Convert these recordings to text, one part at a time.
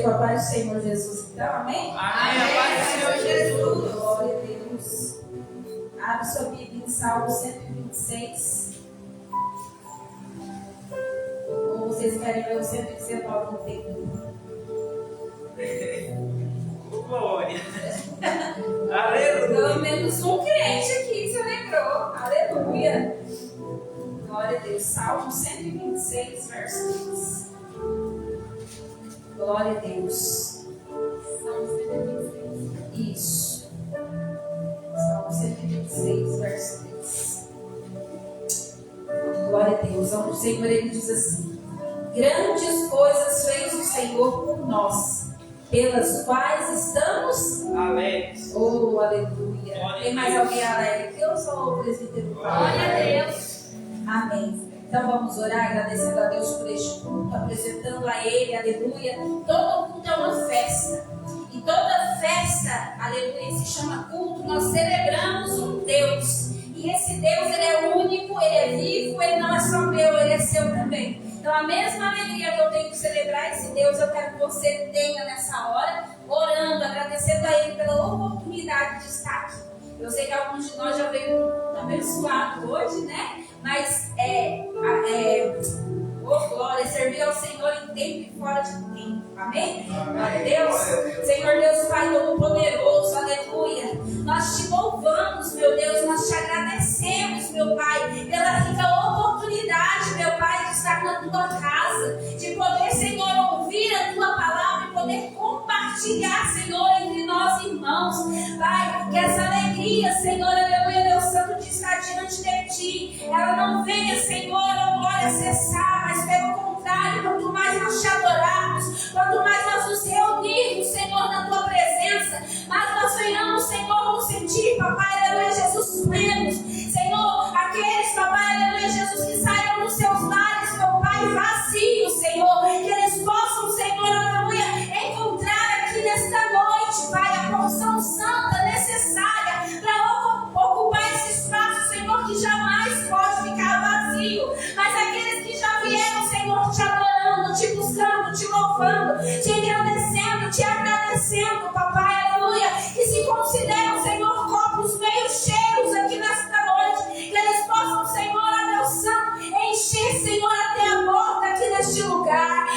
com a paz do Senhor Jesus, então, amém? Amém, a paz do Senhor Jesus. Glória a Deus. Abre sua Bíblia em Salmo 126. Ou vocês querem ler o 119 no tempo? Glória. Aleluia. Pelo menos um crente aqui se lembrou. Aleluia. Glória a Deus. Salmo 126, verso 15. Glória a Deus. Salmo 126. Isso. Salmo 126, verso 15. Glória a Deus. Onde o Senhor ele diz assim: grandes coisas fez o Senhor por nós, pelas quais estamos alegres. Oh, aleluia. Glória Tem mais alguém alegre aqui? Eu sou o presbítero. Glória a Deus. Amém. Então vamos orar agradecendo a Deus por este culto, apresentando a Ele, aleluia. Todo culto é uma festa. E toda festa, aleluia, se chama culto. Nós celebramos um Deus. E esse Deus, Ele é único, Ele é vivo, Ele não é só meu, Ele é seu também. Então a mesma alegria que eu tenho de celebrar esse Deus, eu quero que você tenha nessa hora, orando, agradecendo a Ele pela oportunidade de estar aqui. Eu sei que alguns de nós já veio abençoado hoje, né? Mas glória, servir ao Senhor em tempo e fora de tempo. Amém? Glória a Deus. Senhor Deus Pai Todo-Poderoso, aleluia. Nós te louvamos, meu Deus, nós te agradecemos, meu Pai, pela rica oportunidade, meu Pai, de estar na tua casa, de poder, Senhor, ouvir a tua palavra e poder compartilhar, Senhor, entre nós irmãos. Pai, que essa alegria, Senhor, aleluia, Deus Santo, de estar diante de ti, ela não venha, Senhor, oh glória, cessar, mas pelo contrário, quanto mais nós te adorarmos, quanto mais nós nos reunirmos, Senhor, na tua presença, mais nós venhamos, Senhor, nos sentir, papai, aleluia, Jesus, plenos. Senhor, aqueles, papai, aleluia, Jesus, que saiam dos seus lares, meu Pai, vazios, Senhor, que eles possam, Senhor, aleluia, encontrar aqui nesta noite, Pai, a porção santa necessária para ocupar esse espaço, Senhor, que jamais pode ficar vazio, mas aqueles que já vieram, Senhor, te adorando, te buscando, te louvando, te engrandecendo, te agradecendo, papai, aleluia, que se consideram, Senhor, copos meio cheios aqui nesta noite, que eles possam, Senhor, Deus Santo, encher, Senhor, até a borda aqui neste lugar.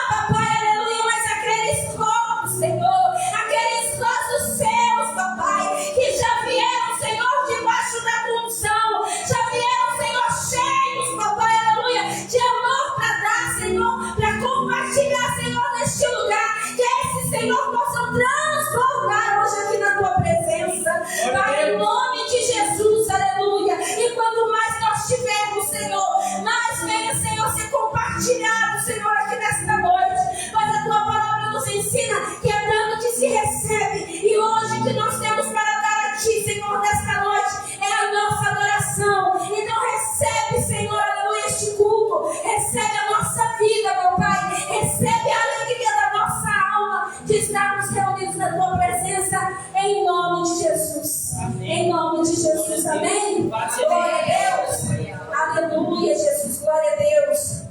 Papai, aleluia, mas aqueles copos, Senhor, aqueles vasos seus, papai, que já vieram, Senhor, debaixo da tua unção, já vieram, Senhor, cheios, papai, aleluia, de amor para dar, Senhor, para compartilhar, Senhor, neste lugar, que esses, Senhor, possam transformar hoje aqui na tua presença, Pai, em nome de Jesus, aleluia. E quanto mais nós tivermos, Senhor, mais venha, Senhor, ser compartilhado, Senhor, aqui nesta noite, pois a tua palavra nos ensina que é dando que se recebe, e hoje que nós temos para dar a ti, Senhor, nesta noite, é a nossa adoração. Então recebe, Senhor, aleluia, este culto, recebe a nossa vida, meu Pai, recebe a alegria da nossa alma de estarmos reunidos na tua presença, em nome de Jesus. Amém. Em nome de Jesus, amém? Glória a Deus. Aleluia, Jesus, glória a Deus.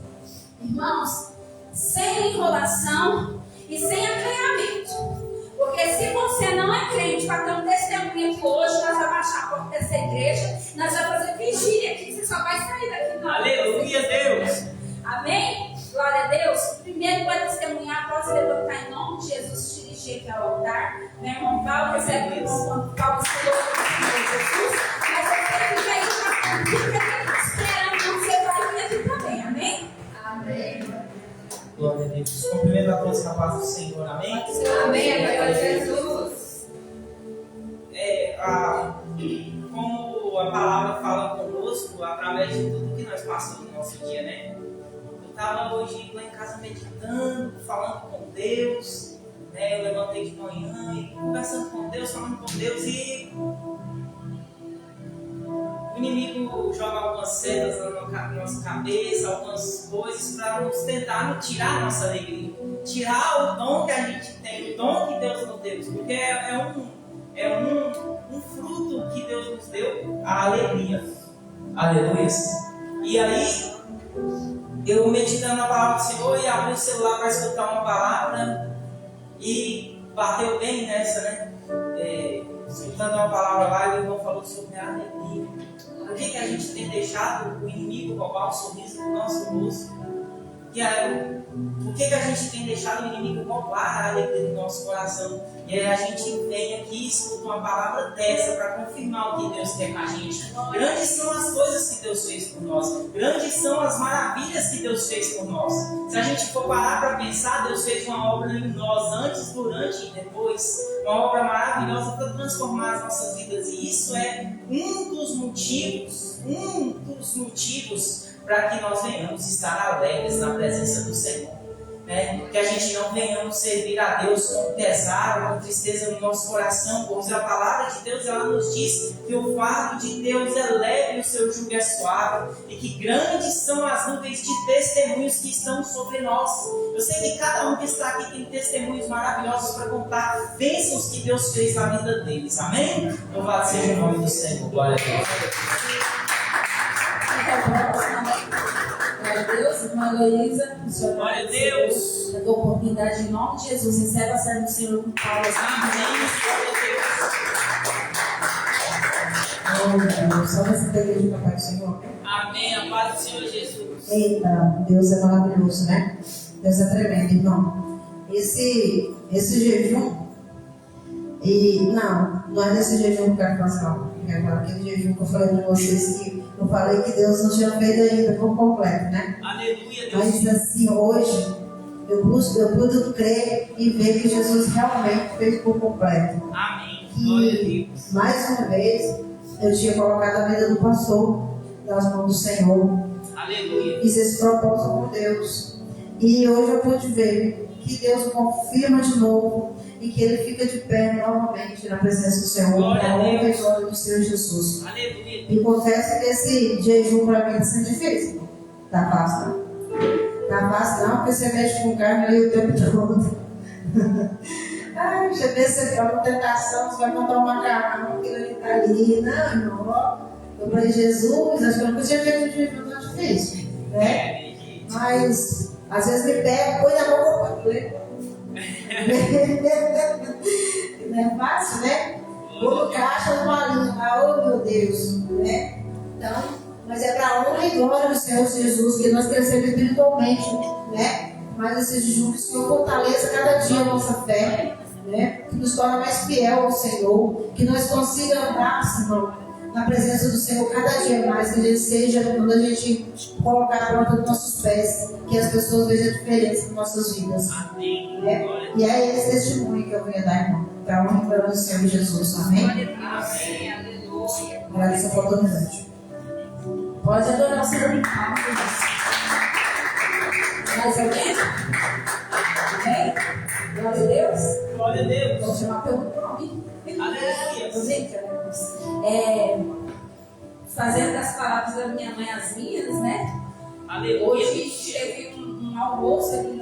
Irmãos, sem enrolação e sem acanhamento. Porque se você não é crente para ter um testemunho aqui hoje, nós vamos baixar a porta dessa igreja, nós vamos fazer vigília aqui, você só vai sair daqui. Não. Aleluia, Deus. Amém? Glória a Deus. Primeiro vai testemunhar, pode se levantar em nome de Jesus, te dirigir aqui ao altar. Meu irmão Paulo, recebe o irmão Paulo, Senhor, Jesus. Mas você fica aí esperando, você vai vir aqui também, amém? Amém. Glória a Deus. Cumprimento a todos na paz do Senhor, amém? Amém, glória a Jesus. Como a palavra fala conosco, através de tudo que nós passamos no nosso dia, né? Eu estava hoje lá em casa meditando, falando com Deus, né? Eu levantei de manhã e conversando com Deus, falando com Deus, e o inimigo joga algumas setas na nossa cabeça, algumas coisas para nos tentar tirar a nossa alegria, tirar o dom que a gente tem, o dom que Deus nos deu, porque é um fruto que Deus nos deu, a alegria. Aleluia. E aí, eu meditando na palavra do Senhor e abri o celular para escutar uma palavra, E bateu bem nessa, né? Escutando uma palavra lá, o irmão falou sobre a alegria. Por que a gente tem deixado o inimigo roubar o sorriso do nosso rosto? Por que a gente tem deixado o inimigo roubar a alegria do nosso coração? E aí a gente vem aqui e escuta uma palavra dessa para confirmar o que Deus quer com a gente. Grandes são as coisas que Deus fez por nós. Grandes são as maravilhas que Deus fez por nós. Se a gente for parar para pensar, Deus fez uma obra em nós antes, durante e depois. Uma obra maravilhosa para transformar as nossas vidas. E isso é um dos motivos para que nós venhamos estar alegres na presença do Senhor. Que a gente não venhamos servir a Deus com pesar, com tristeza no nosso coração, pois a palavra de Deus ela nos diz que o fardo de Deus é leve e o seu jugo é suave, e que grandes são as nuvens de testemunhos que estão sobre nós. Eu sei que cada um que está aqui tem testemunhos maravilhosos para contar bênçãos que Deus fez na vida deles. Amém? Louvado seja o nome do Senhor. Glória a Deus. Glória a Deus, irmã Heloísa, glória a Deus. Eu dou oportunidade em nome de Jesus. Receba a serva do Senhor com palavras. Amém. Glória a Deus. Só você ter igreja para o Senhor. Amém. A paz do Senhor Jesus. Eita, Deus é maravilhoso, né? Deus é tremendo, irmão. Esse jejum, não é desse jejum que eu quero fazer, não. Eu quero falar aquele jejum que eu falei para vocês que eu falei que Deus não tinha feito ainda por completo, né? Aleluia, Deus. Mas assim, hoje, eu pude crer e ver que Jesus realmente fez por completo. Amém. Glória a Deus. Mais uma vez, eu tinha colocado a vida do pastor nas mãos do Senhor. Aleluia. Fiz esse propósito com Deus. E hoje eu pude ver que Deus confirma de novo e que Ele fica de pé novamente na presença do Senhor. Para a honra e glória do Senhor Jesus. Aleluia. E confesso que esse jejum para mim está sendo difícil. Tá fácil, não? Tá fácil não, porque você mexe com carne ali o tempo todo. Ai, você vê, você tem uma tentação, você vai montar um macarrão, aquilo ali está ali. Não, irmão, ó. Eu falei, Jesus, acho que eu não podia ver que o jejum tá difícil, né? Mas, às vezes me pega, põe na boca, não é fácil, né? Vou no caixa do malinho, oh meu Deus, né? Então, mas é para a honra e glória do Senhor Jesus que nós crescemos espiritualmente, né? Mas esse jejum que o Senhor fortaleça cada dia a nossa fé, né? Que nos torne mais fiel ao Senhor, que nós consigamos andar, Senhor, na presença do Senhor cada dia mais, que a gente seja, quando a gente colocar a planta dos nossos pés, que as pessoas vejam a diferença em nossas vidas. Amém. Né? E é esse testemunho que eu venho dar, irmão, para a honra e glória do Senhor Jesus. Amém? Amém. Aleluia. Agradeço a oportunidade. Pode adorar o Senhor em palmas. Mais alguém? Amém? Glória a Deus. Glória a Deus. Vou chamar pelo nome. Aleluia. Fazendo das palavras da minha mãe as minhas, né? Aleluia. Hoje teve um almoço ali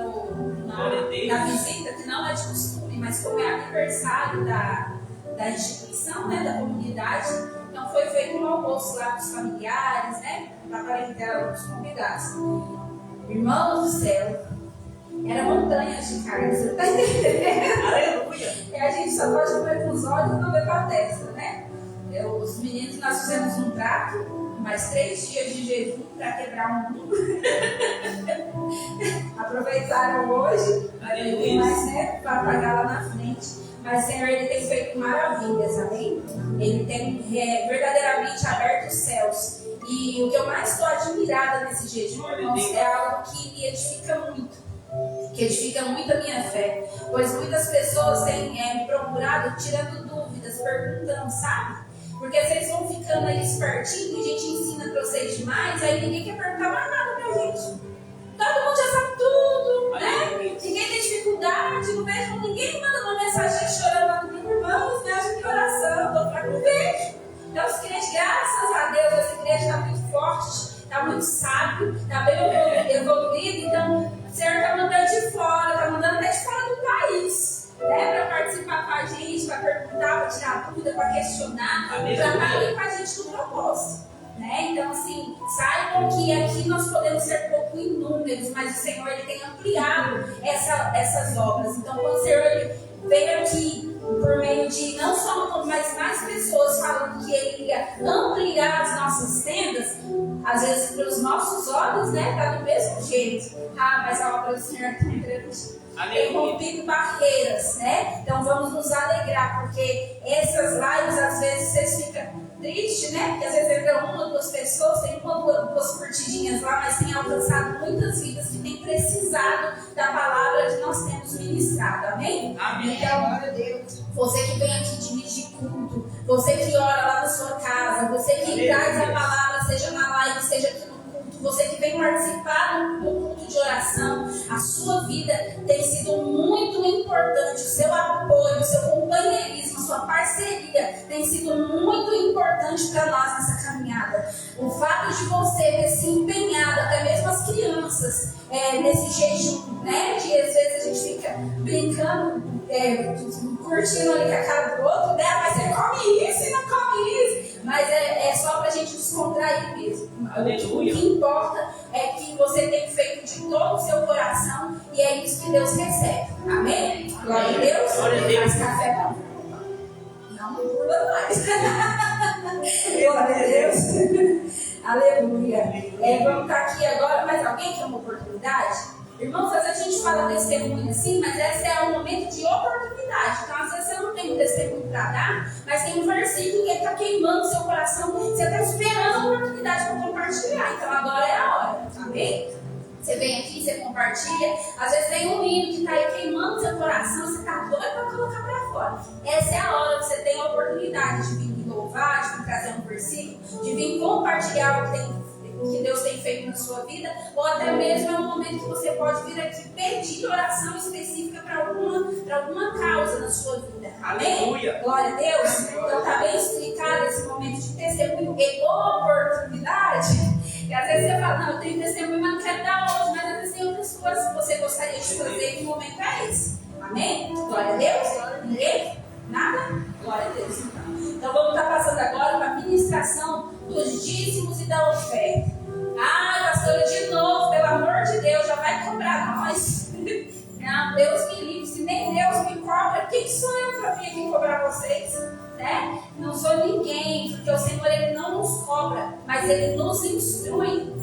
na visita, que não é de costume, mas como é aniversário da instituição, né, da comunidade, então foi feito um almoço lá com os familiares, né, para a parentela dos convidados. Irmãos do céu, era montanhas de carne, você está entendendo? Aleluia. E a gente só pode comer com os olhos e não ver com a testa, né? Os meninos, nós fizemos um trato, mais 3 dias de jejum para quebrar o mundo. Aproveitaram hoje, mas né, para pagar lá na frente. Mas o Senhor, Ele tem feito maravilhas, amém? Ele tem verdadeiramente aberto os céus. E o que eu mais estou admirada nesse jejum, irmãos, é algo que me edifica muito. Que edifica muito a minha fé. Pois muitas pessoas têm me procurado tirando dúvidas, perguntando, sabe? Porque vocês vão ficando aí espertinho, a gente ensina para vocês demais, aí ninguém quer perguntar mais nada pra gente. Todo mundo já sabe tudo, né? Ninguém tem dificuldade, não vejo ninguém mandando uma mensagem chorando, irmãos, me ajuda em oração, tô pra convite. Então os crentes, graças a Deus, essa igreja está muito forte, está muito sábio, está bem evoluído, então o Senhor está mandando de fora, está mandando até de fora do país. Para participar com a gente, para perguntar, para tirar dúvida, para questionar, para estar ali com a gente no propósito. Né? Então, assim, saibam que aqui nós podemos ser pouco em números, mas o Senhor ele tem ampliado essas obras. Então, quando o Senhor ele veio aqui por meio de não só mas mais pessoas falando que ele ia ampliar as nossas tendas, às vezes para os nossos olhos, né, tá do mesmo jeito. Mas a obra do Senhor está grande. Tem rompido barreiras, né? Então vamos nos alegrar, porque essas lives às vezes vocês ficam tristes, né? Porque às vezes entra uma ou duas pessoas, tem uma ou duas curtidinhas lá, mas tem alcançado muitas vidas que têm precisado da palavra que nós temos ministrado, amém? Amém. Então, Glória a Deus. você que vem aqui dirigir culto, você que ora lá na sua casa, você que traz a palavra, seja na live, seja aqui no culto, você que vem participar do culto de oração, a sua vida tem sido muito importante, o seu apoio, o seu companheirismo, a sua parceria tem sido muito importante para nós nessa caminhada. O fato de você ter se empenhado, até mesmo as crianças, nesse jejum, né? Que às vezes a gente fica brincando, curtindo ali com a cara do outro, né? Mas você come isso e não come isso. Mas é só pra gente descontrair mesmo. Aleluia. O que importa é que você tem feito de todo o seu coração e é isso que Deus recebe. Amém? Glória a Deus. Glória a Deus. Mas café não pula mais. Glória a Deus. Aleluia. Vamos estar aqui agora. Mais alguém quer uma oportunidade? Irmãos, às vezes a gente fala testemunho assim, mas esse é um momento de oportunidade. Então, às vezes você não tem um testemunho para dar, mas tem um versículo que está queimando o seu coração. Você está esperando a oportunidade para compartilhar. Então, agora é a hora. Amém? Você vem aqui, você compartilha. Às vezes tem um hino que está aí queimando o seu coração, você está doido para colocar para fora. Essa é a hora que você tem a oportunidade de vir louvar, de vir trazer um versículo, de vir compartilhar o que Deus tem feito na sua vida, ou até mesmo é um momento que você pode vir aqui pedir oração específica para alguma causa na sua vida. Amém? Aleluia. Glória a Deus. Então está bem explicado esse momento de testemunho e oportunidade. E às vezes você fala, não, eu tenho testemunho, mas não quero dar hoje, mas às vezes tem outras coisas que você gostaria de fazer, que o momento é esse. Amém? Glória a Deus. Ninguém? Nada? Glória a Deus. Então vamos estar passando agora para a ministração dos dízimos e da oferta. Pastora, de novo, pelo amor de Deus, já vai cobrar nós. Não, Deus me livre, se nem Deus me cobra, quem sou eu para vir aqui cobrar vocês? Né? Não sou ninguém, porque o Senhor ele não nos cobra, mas Ele nos instrui.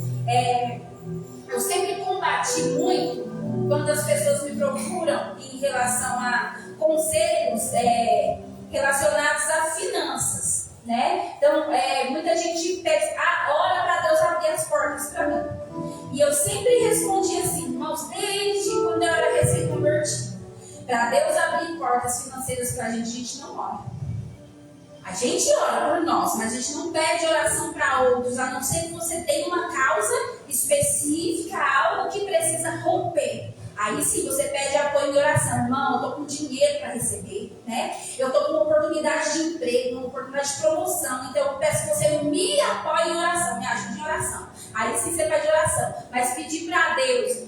Eu sempre combati muito quando as pessoas me procuram em relação a conselhos relacionados a finanças, né? Então, muita gente pede, ora para Deus abrir as portas para mim. E eu sempre respondi assim, irmãos, desde quando eu era recém-convertida, para Deus abrir portas financeiras para a gente não ora. A gente ora por nós, mas a gente não pede oração para outros, a não ser que você tenha uma causa específica, algo que precisa romper. Aí sim você pede apoio de oração. Irmão, eu estou com dinheiro para receber, né? Eu estou com uma oportunidade de emprego, uma oportunidade de promoção. Então eu peço que você me apoie em oração, me ajude em oração. Aí sim você pede oração. Mas pedir para Deus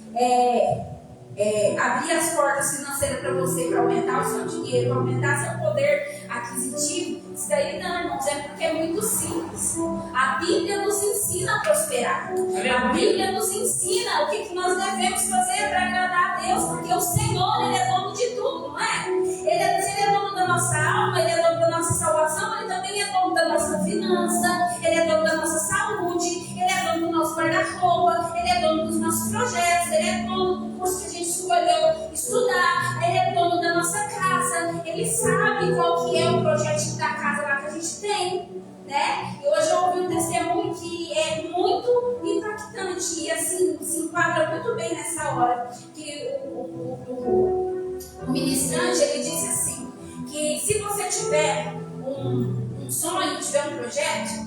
abrir as portas financeiras para você, para aumentar o seu dinheiro, para aumentar seu poder aquisitivo, isso daí não, irmãos, é porque é muito simples. A Bíblia nos ensina a prosperar. A Bíblia nos ensina o que nós devemos fazer para agradar a Deus, porque o Senhor, Ele é dono de tudo, não é? Ele é dono da nossa alma, Ele é dono da nossa salvação, Ele também é dono da nossa finança, Ele é dono da nossa saúde, Ele é dono do nosso guarda-roupa, Ele é dono dos nossos projetos, Ele é dono do curso que a gente escolheu estudar, Ele é dono da nossa casa, Ele sabe qual que é o projeto da casa lá que a gente tem, né? E hoje eu ouvi um testemunho que é muito impactante e assim, se enquadra muito bem nessa hora, que o ministrante, ele disse assim, que se você tiver um sonho, tiver um projeto,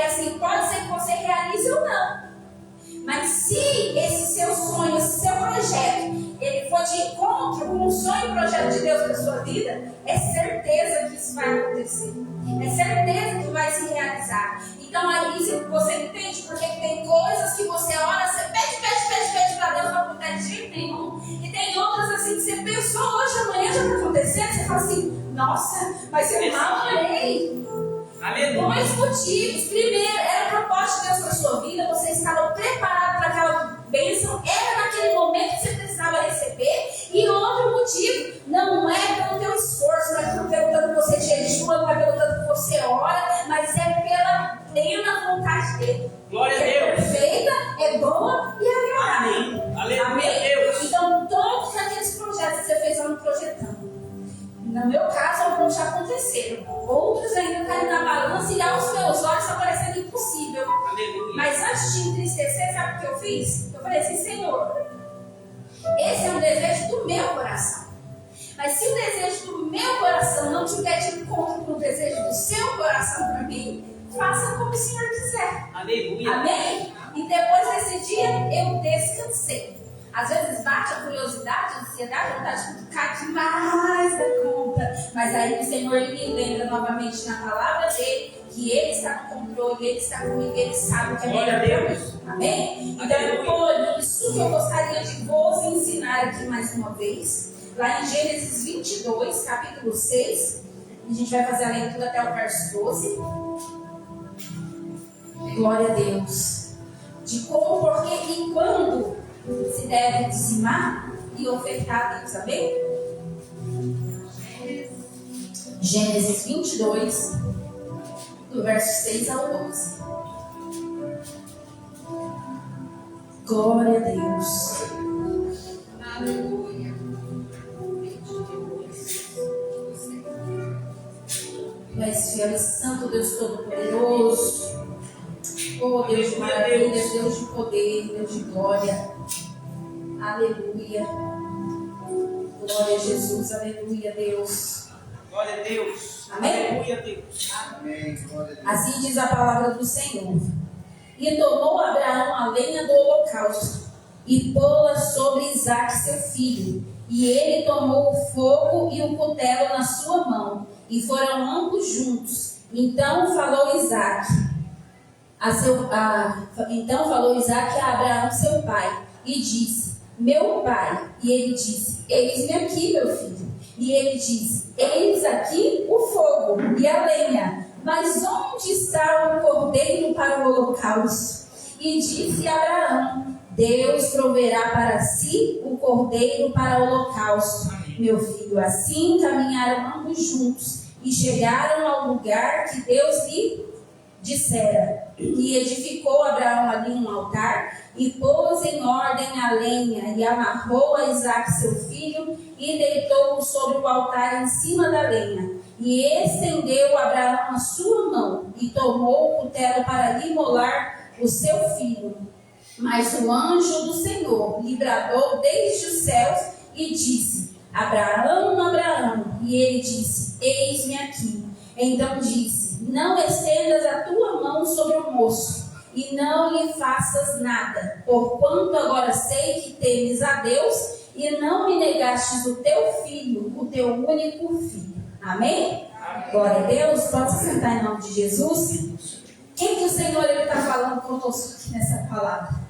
assim, pode ser que você realize ou não. Mas se esse seu sonho, esse seu projeto, ele for de encontro com o sonho e o projeto de Deus para a sua vida, é certeza que isso vai acontecer. É certeza que vai se realizar. Então aí você entende porque tem coisas que você ora, você pede para Deus, não acontece de jeito nenhum. E tem outras assim que você pensou hoje, amanhã já está acontecendo, você fala assim, nossa, mas eu mal orei. Aleluia. Dois motivos. Primeiro, era a proposta de Deus para a sua vida, você estava preparado para aquela era naquele momento que você precisava receber. E outro motivo, não é pelo teu esforço, não é pelo tanto que você jejua, não é pelo tanto que você ora, mas é pela plena vontade dele. Glória a É Deus. perfeita, é boa e agradável. Amém. Aleluia, Amém? Deus. Então, todos aqueles projetos que você fez ano projetando, no meu caso, alguns já aconteceram. Outros ainda caem na balança e aos meus olhos está parecendo impossível. Aleluia. Mas antes de entristecer, sabe o que eu fiz? Eu falei assim, Senhor, esse é um desejo do meu coração. Mas se o desejo do meu coração não tiver de encontro com o desejo do seu coração para mim, faça como o Senhor quiser. Aleluia. Amém? E depois desse dia, eu descansei. Às vezes bate a curiosidade, a ansiedade, a vontade de ficar demais da conta. Mas aí o Senhor me lembra novamente na palavra dele que Ele está no controle, Ele está comigo, Ele sabe o que é melhor para mim. Amém? Então, por isso que eu gostaria de vos ensinar aqui mais uma vez, lá em Gênesis 22, capítulo 6. A gente vai fazer a leitura até o verso 12. Glória a Deus. De como, porquê e quando se deve dizimar e ofertar a Deus. Amém? Gênesis 22, do verso 6 ao 12. Glória a Deus. Aleluia. Tu és fiel e santo, Deus Todo-Poderoso. Oh, Deus de maravilhas, Deus de poder, Deus de glória. Aleluia. Glória a Jesus, aleluia, Deus. Glória a Deus. Amém? Aleluia, Deus. Amém. Glória a Deus. Assim diz a palavra do Senhor. E tomou Abraão a lenha do holocausto e pô-la sobre Isaque, seu filho. E ele tomou o fogo e o cutelo na sua mão, e foram ambos juntos. Então falou Isaque a Abraão, seu pai, e disse: meu pai. E ele disse: eis-me aqui, meu filho. E ele disse: eis aqui o fogo e a lenha, mas onde está o cordeiro para o holocausto? E disse Abraão: Deus proverá para si o cordeiro para o holocausto, meu filho. Assim caminharam ambos juntos e chegaram ao lugar que Deus lhe dissera. E edificou Abraão ali um altar e pôs em ordem a lenha e amarrou a Isaque, seu filho, e deitou-o sobre o altar em cima da lenha. E estendeu Abraão a sua mão e tomou o cutelo para lhe imolar o seu filho. Mas o anjo do Senhor lhe bradou desde os céus e disse: Abraão, Abraão. E ele disse: eis-me aqui. Então disse: não estendas a tua mão sobre o moço, e não lhe faças nada, porquanto agora sei que temes a Deus, e não me negastes o teu filho, o teu único filho. Amém? Amém. Glória a Deus. Pode se sentar em nome de Jesus. Quem que o Senhor está falando conosco aqui nessa palavra?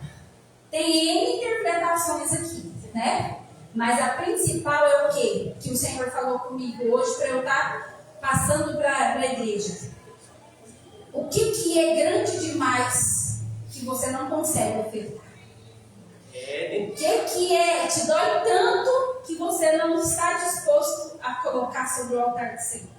Tem N interpretações aqui, né? Mas a principal é o quê? Que o Senhor falou comigo hoje para eu estar passando para a igreja. O que é grande demais que você não consegue ofertar? O que te dói tanto que você não está disposto a colocar sobre o altar do Senhor?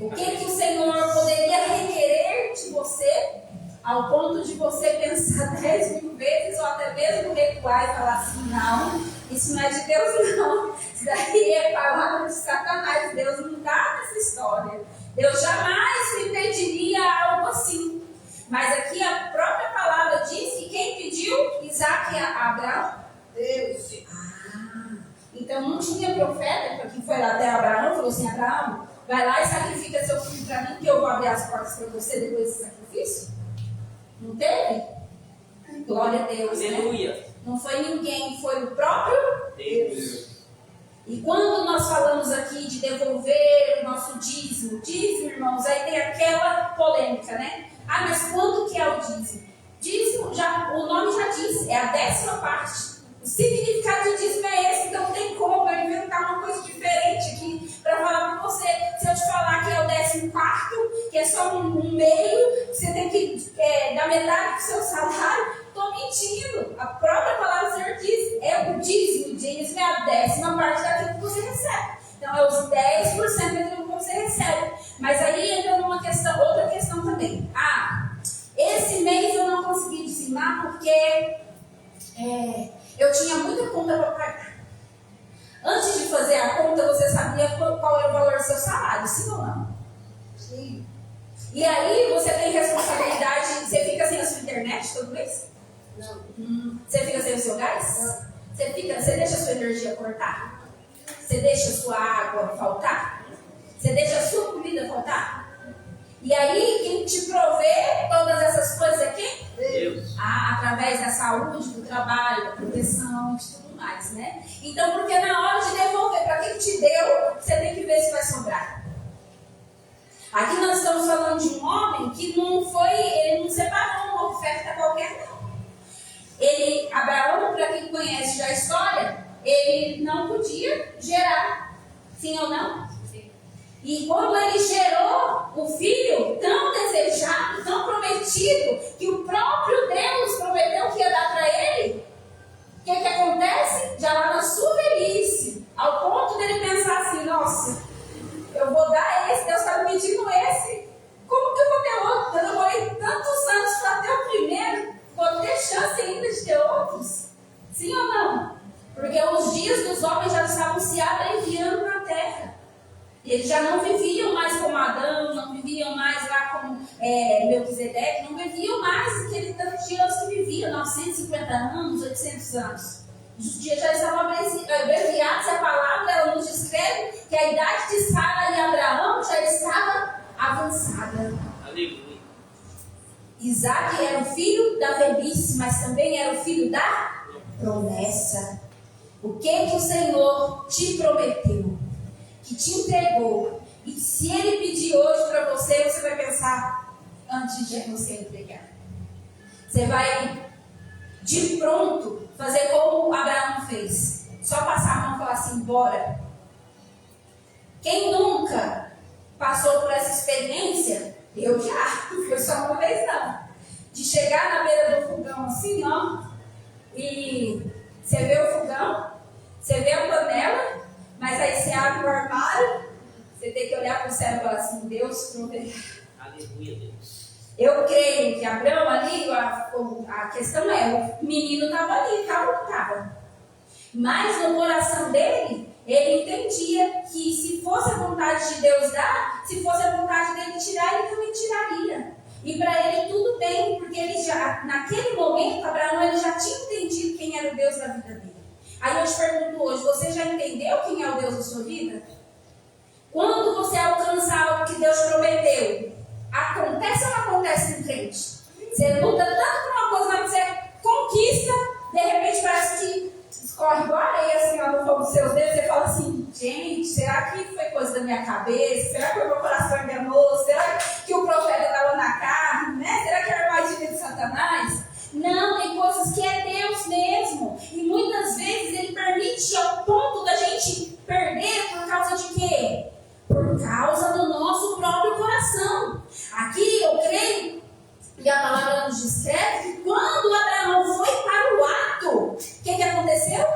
O que o Senhor poderia requerer de você ao ponto de você pensar 10 mil vezes ou até mesmo recuar e falar assim: não, isso não é de Deus não, isso daí é palavra de Satanás, Deus não está nessa história, Deus jamais me pediria algo assim. Mas aqui a própria palavra diz que quem pediu Isaque a Abraão? Deus. Então não tinha profeta que foi lá até Abraão e falou assim: Abraão, vai lá e sacrifica seu filho para mim, que eu vou abrir as portas para você depois desse sacrifício? Não teve? Glória a Deus, aleluia. Né? Não foi ninguém, foi o próprio Deus. E quando nós falamos aqui de devolver o nosso dízimo, irmãos, aí tem aquela polêmica, né? Ah, mas quanto que é o dízimo? Dízimo, o nome já diz, é a 10ª parte. O significado de dízimo é esse, então não tem como eu inventar uma coisa diferente aqui para falar para você. Se eu te falar que é o 14º, que é só um meio, você tem que dar metade do seu salário, estou estou mentindo. A própria palavra do Senhor diz: é o dízimo é a 10ª parte daquilo que você recebe. Então é os 10% daquilo que você recebe. Mas aí entra numa questão, outra questão também. Esse mês eu não consegui dizimar porque eu tinha muita conta para pagar. Antes de fazer a conta, você sabia qual era o valor do seu salário, sim ou não? Sim. E aí você tem responsabilidade, você fica sem a sua internet todo mês? Não. Você fica sem o seu gás? Não. Você deixa a sua energia cortar? Você deixa a sua água faltar? Você deixa a sua comida faltar? E aí, quem te provê todas essas coisas é quem? Deus. Através da saúde, do trabalho, da proteção, de tudo mais, né? Então, porque na hora de devolver para quem te deu, você tem que ver se vai sobrar. Aqui nós estamos falando de um homem que ele não separou uma oferta qualquer, não. Abraão, para quem conhece já a história, ele não podia gerar, sim ou não? Sim. E quando ele gerou o filho tão desejado, tão prometido, que o próprio Deus prometeu que ia dar para ele, o que acontece? Já lá na sua velhice, ao ponto dele pensar assim: nossa, eu vou dar esse, Deus está me pedindo esse, como que eu vou ter outro? Eu demorei tantos anos para ter o primeiro, vou ter chance ainda de ter outros? Sim ou não? Porque os dias dos homens já estavam se abreviando na terra. Eles já não viviam mais como Adão, não viviam mais lá como Melquisedeque, não viviam mais aquele tanto de anos que viviam, 950 anos, 800 anos. Os dias já estavam abreviados, e a palavra ela nos descreve que a idade de Sara e Abraão já estava avançada. Aleluia. Isaac era o filho da velhice, mas também era o filho da promessa. O que o Senhor te prometeu, que te entregou, e se Ele pedir hoje para você, você vai pensar antes de você entregar. Você vai de pronto fazer como Abraão fez, só passar a mão e falar assim: bora. Quem nunca passou por essa experiência? Eu já, foi só uma vez não, de chegar na beira do fogão assim, ó, e você vê o fogão, você vê a panela, mas aí você abre o armário, você tem que olhar para o céu e falar assim: Deus proverá. Aleluia, Deus. Eu creio que Abraão ali, a questão é, o menino estava ali, estava ou não estava? Mas no coração dele, ele entendia que se fosse a vontade de Deus dar, se fosse a vontade dele tirar, ele também tiraria. E para ele tudo bem, porque ele já, naquele momento, Abraão ele já tinha entendido quem era o Deus da vida dele. Aí eu te pergunto hoje, você já entendeu quem é o Deus da sua vida? Quando você alcança algo que Deus prometeu, acontece ou não acontece no crente? Você luta tanto por uma coisa, mas você conquista, de repente parece que escorre igual areia assim, ó, no fogo dos seus dedos. Você fala assim: gente, será que foi coisa da minha cabeça? Será que o meu coração enganou? Será que o profeta estava na carne? Né? Será que é a armadilha de Satanás? Não, tem coisas que é Deus mesmo. E muitas vezes Ele permite ao ponto da gente perder por causa de quê? Por causa do nosso próprio coração. Aqui eu creio, e a palavra nos descreve, que quando Abraão foi para o ato, o que aconteceu?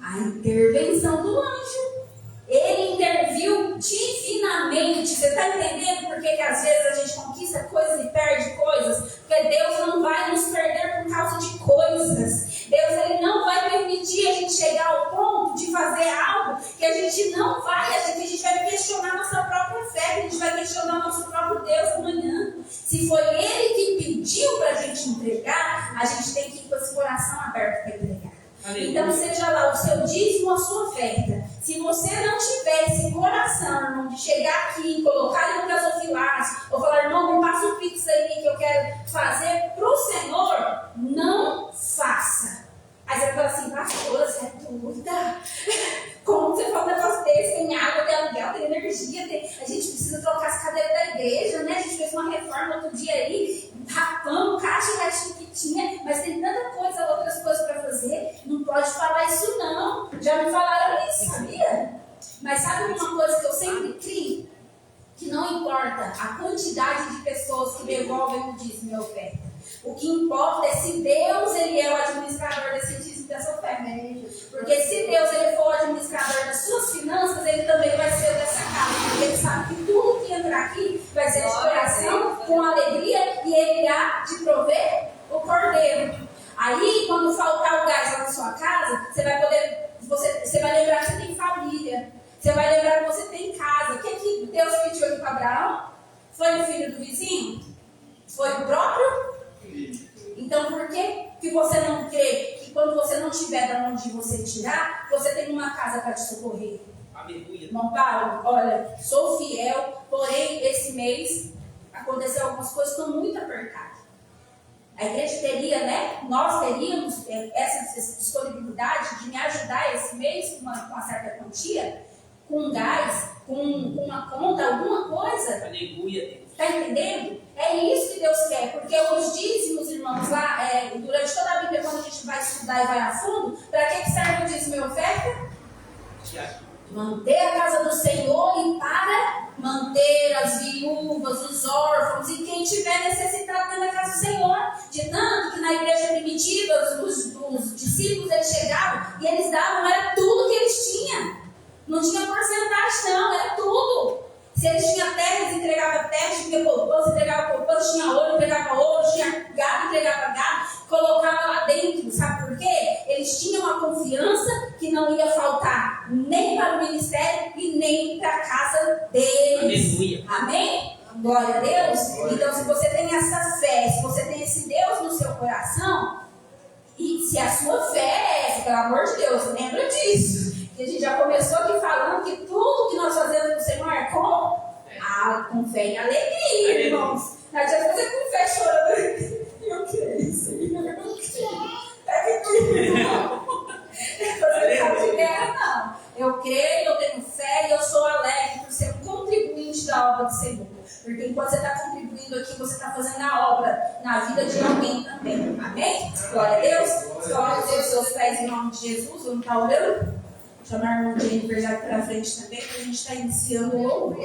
A intervenção do anjo. Ele interviu divinamente. Você está entendendo por que às vezes a gente conquista coisas e perde coisas? Porque Deus não vai nos perder por causa de coisas. Deus ele não vai permitir a gente chegar ao ponto de fazer algo que a gente não vai, a gente vai questionar nossa própria fé, que a gente vai questionar nosso próprio Deus amanhã. Se foi Ele que pediu para a gente entregar, a gente tem que ir com esse coração aberto para entregar. Então, seja lá o seu dízimo, a sua oferta. Se você não tiver esse coração, irmão, de chegar aqui e colocar ele no gasofilaço, ou falar: irmão, me passa um pix aí que eu quero fazer para o Senhor, não faça. Aí você fala assim: pastora, você é doida? Como você fala um negócio desse? Tem água, tem aluguel, tem energia, a gente precisa trocar as cadeiras da igreja, né? A gente fez uma reforma outro dia aí, rapamos, caixinha que tinha, mas tem tanta coisa, outras coisas para fazer. Não pode falar isso não. Já me falaram isso, sabia? Mas sabe uma coisa que eu sempre criei? Que não importa a quantidade de pessoas que devolvem o dízimo e a oferta. O que importa é se Deus ele é o administrador desse dízimo e dessa oferta. Porque se Deus ele for o administrador das suas finanças, ele também vai ser dessa casa. Porque ele sabe que tudo que entrar aqui vai ser de coração, com alegria, e ele irá te prover o cordeiro. Aí, quando faltar o gás lá na sua casa, você vai poder, você vai lembrar que você tem família. Você vai lembrar que você tem casa. O que Deus pediu aqui para Abraão? Foi o filho do vizinho? Foi o próprio? Então, por que você não crê que quando você não tiver de onde você tirar, você tem uma casa para te socorrer? Aleluia. Irmão Paulo, olha, sou fiel, porém esse mês aconteceu algumas coisas que estão muito apertadas. A igreja teria, né? Nós teríamos essa disponibilidade de me ajudar esse mês com uma certa quantia, com gás, com uma conta, alguma coisa. Aleluia, Deus. Está entendendo? É isso que Deus quer, porque os dízimos, irmãos, lá, durante toda a Bíblia, quando a gente vai estudar e vai a fundo, para que serve o dízimo e oferta? Manter a casa do Senhor e para manter as viúvas, os órfãos e quem tiver necessitado dentro da casa do Senhor. De tanto que na igreja primitiva, os discípulos eles chegavam e eles davam, era tudo que eles tinham. Não tinha porcentagem, não, era tudo. Se eles tinham terra, eles entregavam terra, tinha poupança, entregava poupança, tinha ouro, entregava ouro, tinha gado, entregava gado, colocava lá dentro. Sabe por quê? Eles tinham a confiança que não ia faltar nem para o ministério e nem para a casa deles. Aleluia. Amém? Glória a Deus. Então, se você tem essa fé, se você tem esse Deus no seu coração, e se a sua fé é essa, pelo amor de Deus, lembra disso. Que a gente já começou aqui falando que tudo que nós fazemos no Senhor é com fé e alegria, irmãos. Não adianta fazer com fé chorando. Eu creio, Senhor. Pega aqui, irmão. Não. Eu creio, eu tenho fé e eu sou alegre por ser um contribuinte da obra do Senhor. Porque enquanto você está contribuindo aqui, você está fazendo a obra na vida de alguém também. Amém? Glória a Deus. Coloque os seus pés em nome de Jesus. Vamos estar orando. Chamar a irmã de aniversário para frente também, porque a gente está iniciando o louvor.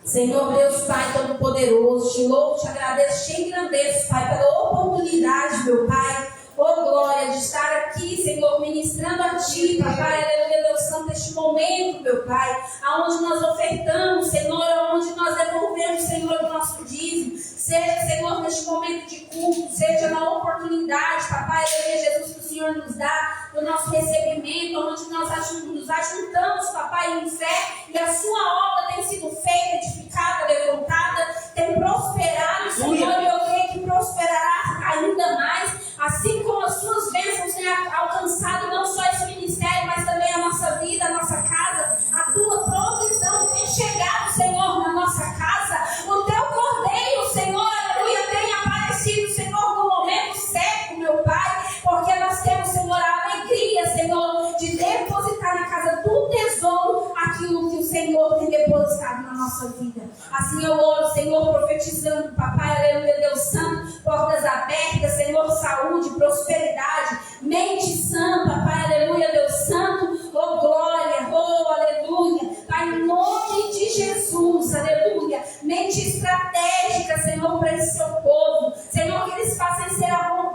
Senhor Deus, Pai Todo-Poderoso, te louvo, te agradeço, te engrandeço, Pai, pela oportunidade, meu Pai, glória, de estar aqui, Senhor, ministrando a Ti, Papai, aleluia, Deus Santo, neste momento, meu Pai, aonde nós ofertamos, Senhor, aonde nós devolvemos, Senhor, o nosso dízimo, seja, Senhor, neste momento de culto, seja na oportunidade, Papai, aleluia, Jesus, que o Senhor nos dá, do nosso recebimento, onde nós nos ajuntamos, Papai, em fé, e a Sua obra tem sido feita, edificada, levantada, tem prosperado, Senhor, e eu creio que prosperará ainda mais, assim como as Suas bênçãos têm alcançado não só esse ministério, mas também a nossa vida, a nossa casa, a Tua provisão tem chegado, Senhor, na nossa casa, o Teu cordeiro, Senhor, aleluia, tem aparecido, Senhor, no momento certo, meu Pai, porque nós temos, Senhor, a alegria, Senhor, de depositar na casa do tesouro aquilo que o Senhor tem depositado na nossa vida. Assim eu oro, Senhor, profetizando, Papai, aleluia, Deus Santo, portas abertas, Senhor, saúde, prosperidade, mente sã, Papai, aleluia, Deus Santo, glória, aleluia, Pai, em nome de Jesus, aleluia, mente estratégica, Senhor, para esse seu povo, Senhor, que eles façam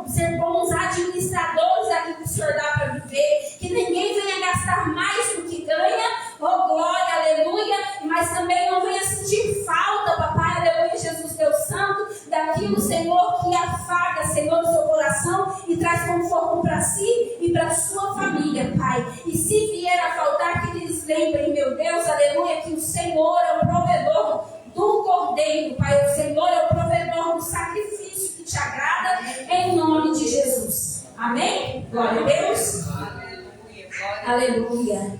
ser bons administradores daquilo que o Senhor dá para viver, que ninguém venha gastar mais do que ganha, glória, aleluia, mas também não venha sentir falta, Papai, aleluia, Jesus, Deus Santo, daquilo, Senhor, que afaga, Senhor, o seu coração e traz conforto para si e para a sua família, Pai. E se vier a faltar, que eles lembrem, meu Deus, aleluia, que o Senhor é o provedor do cordeiro, Pai. O Senhor é o provedor do sacrifício que te agrada, em nome de Jesus. Amém? Glória a Deus. Aleluia.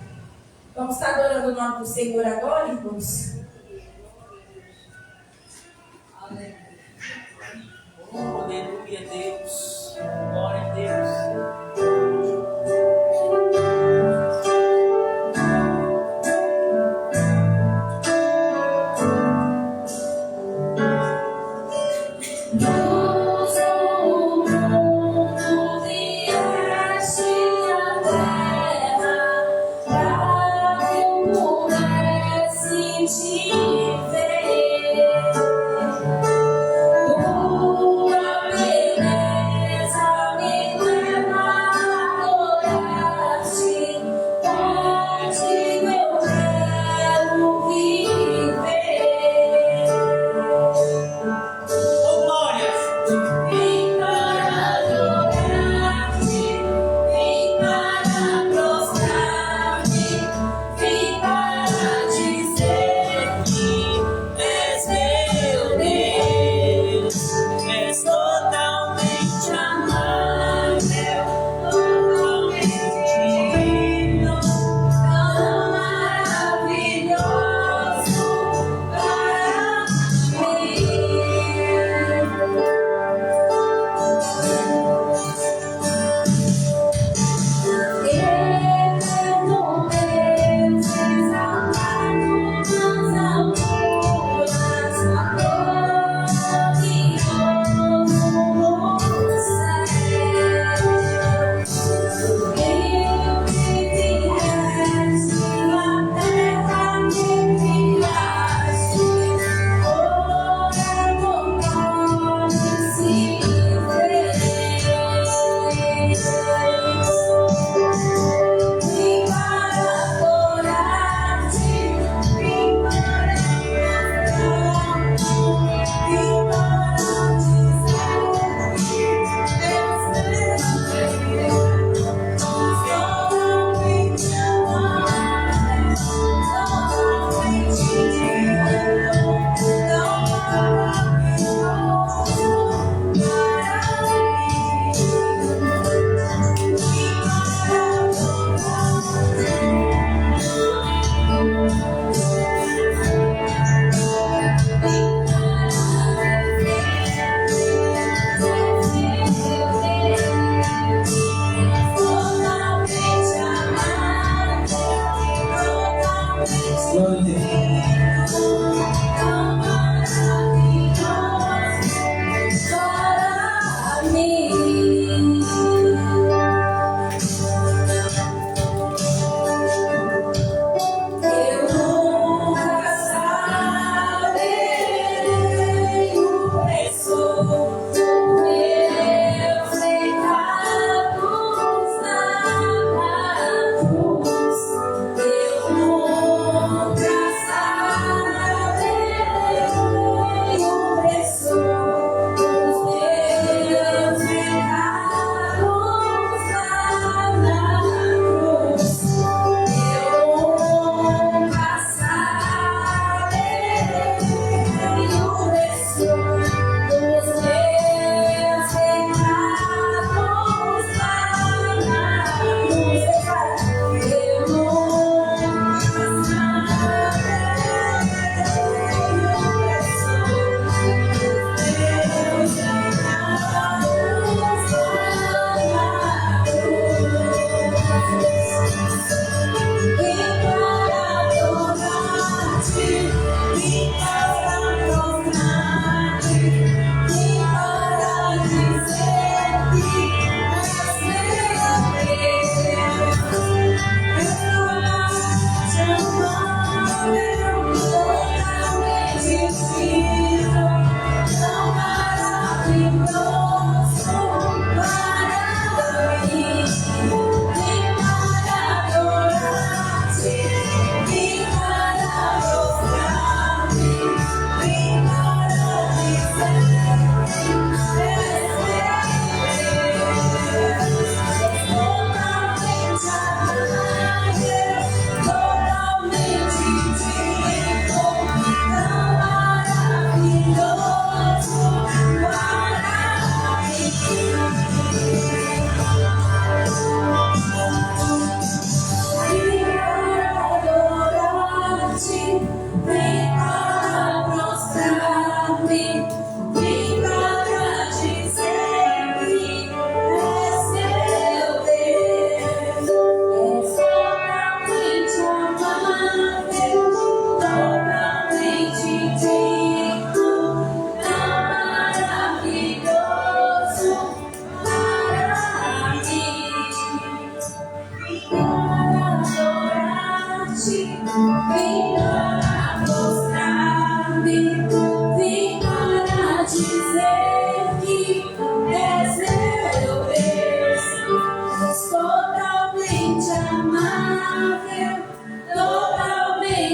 Vamos estar adorando o nome do Senhor agora, irmãos. Aleluia, Deus. Glória a Deus. Te ver.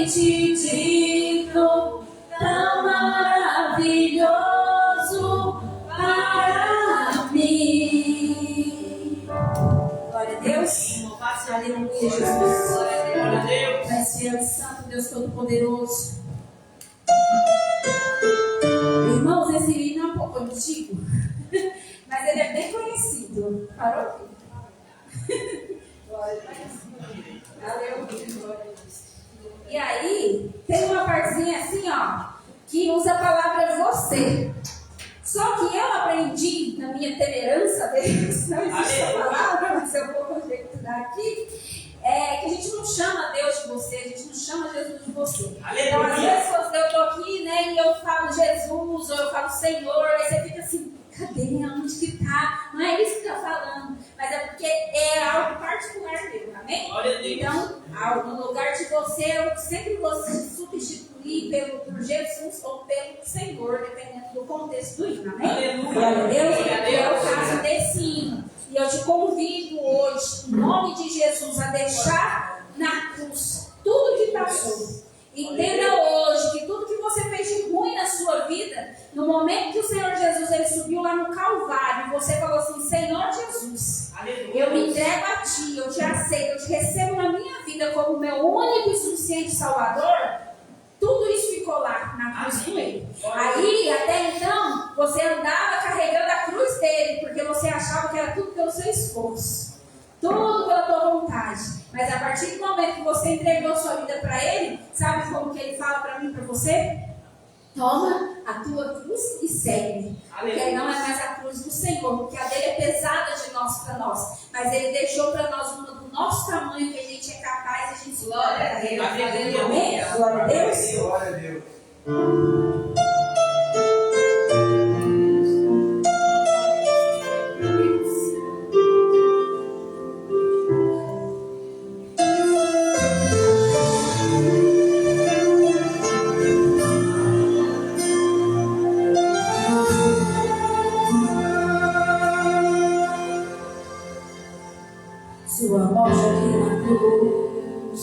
somente digno, tão maravilhoso para mim. Glória a Deus. Aleluia, Jesus. Glória a Deus. Pai fiel e santo, Deus Todo-Poderoso. Irmãos, esse hino é um pouco antigo, mas ele é bem conhecido. Parou? E aí, tem uma partezinha assim, ó, que usa a palavra você. Só que eu aprendi, na minha temerança a Deus, não existe a palavra, mas eu vou conjecturar aqui, que a gente não chama Deus de você, a gente não chama Jesus de você. Então, às vezes, eu estou aqui, né, e eu falo Jesus, ou eu falo Senhor, aí você fica assim, cadê? Onde que tá? Não é isso que está falando, mas é porque é algo particular meu, amém? Então, no lugar de você, eu sempre vou se substituir por Jesus ou pelo Senhor, dependendo do contexto do hino, amém? Glória a Deus, é o caso desse hino. E eu te convido hoje, em nome de Jesus, a deixar na cruz tudo que passou. Entenda hoje que tudo que você fez de ruim na sua vida, no momento que o Senhor Jesus ele subiu lá no Calvário, você falou assim: Senhor Jesus, eu me entrego a Ti, eu te aceito, eu te recebo na minha vida como meu único e suficiente Salvador. Tudo isso ficou lá na cruz com Ele. Aí, até então, você andava carregando a cruz dele, porque você achava que era tudo pelo seu esforço, tudo pela tua vontade. Mas a partir do momento que você entregou sua vida para Ele, sabe como que Ele fala para mim e para você? Toma a tua cruz e segue. Porque não é mais a cruz do Senhor, porque a dele é pesada de nós para nós. Mas Ele deixou para nós uma do nosso tamanho, que a gente é capaz, a gente glória a Ele. Amém? Glória a Deus. Glória a Deus. Sua morte aqui na cruz,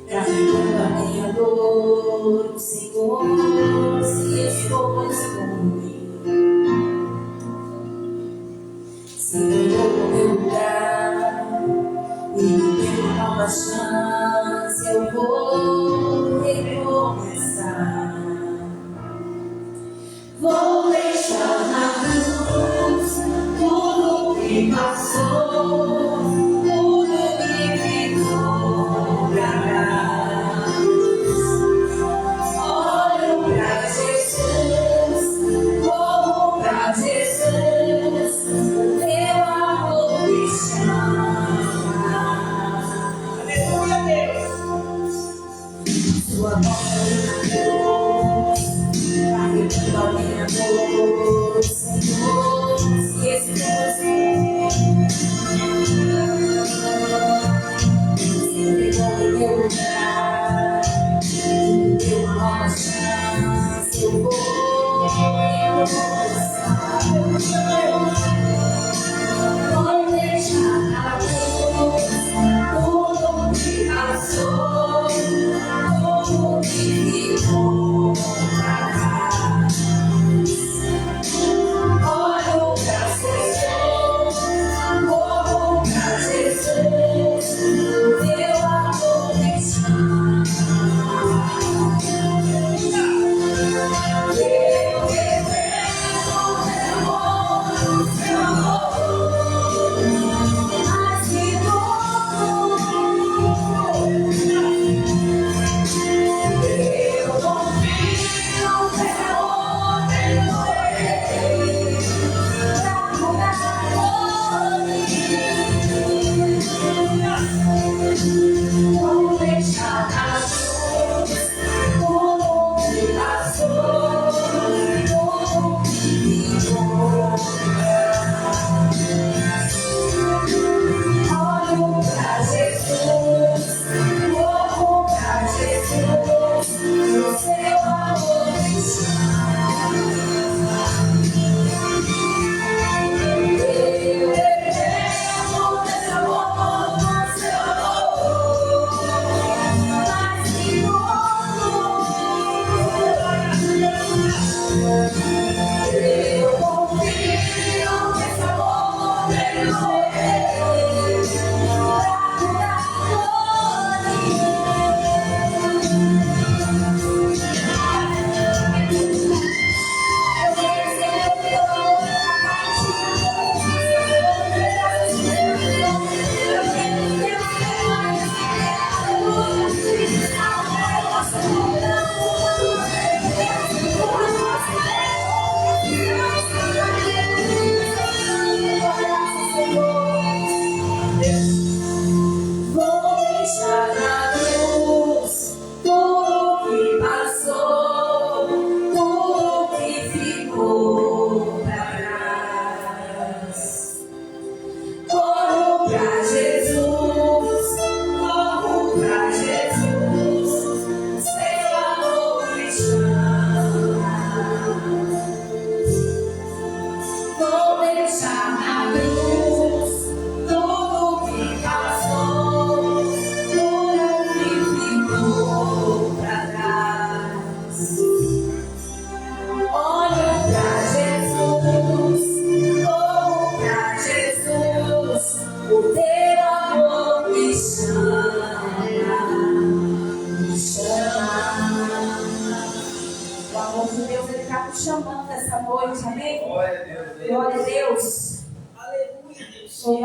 carregando a minha dor, o Senhor se expôs por mim. Se ganhou no meu lugar e me deu uma nova chance, eu vou recomeçar. Vou deixar na cruz tudo que passou. Sua morte na cruz, carregando a minha dor, o Senhor se expôs. Se entregou em meu lugar, me deu uma nova chance, eu vou recomeçar. Vou deixar na cruz tudo que passou. Olho pra Jesus, corro pra Jesus, meu amor me chama.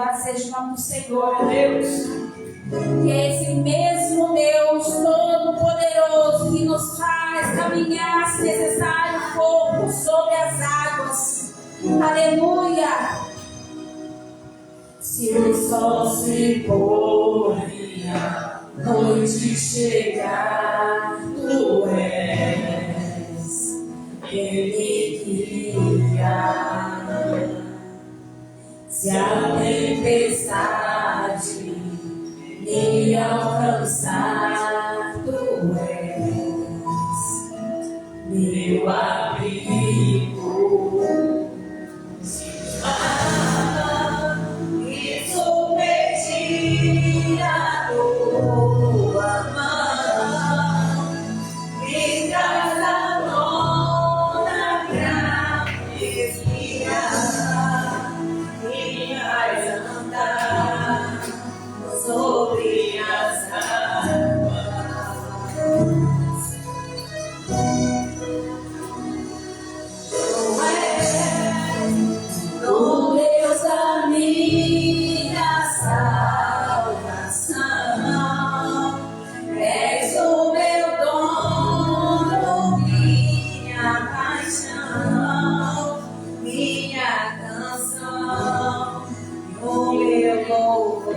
Louvado seja o nome do Senhor, Deus. Que é esse mesmo Deus Todo-Poderoso que nos faz caminhar, se necessário, um pouco sobre as águas. Aleluia! Se o sol se pôr e a noite chegar, tu és quem me guia. Se a tempestade me alcançar, tu és meu abrigo. E sou perdida a tua mão, me traz a dona pra respirar, me faz andar sobre as águas. Tu és o Deus da minha salvação, és o meu dono, minha paixão, minha canção e o meu louvor.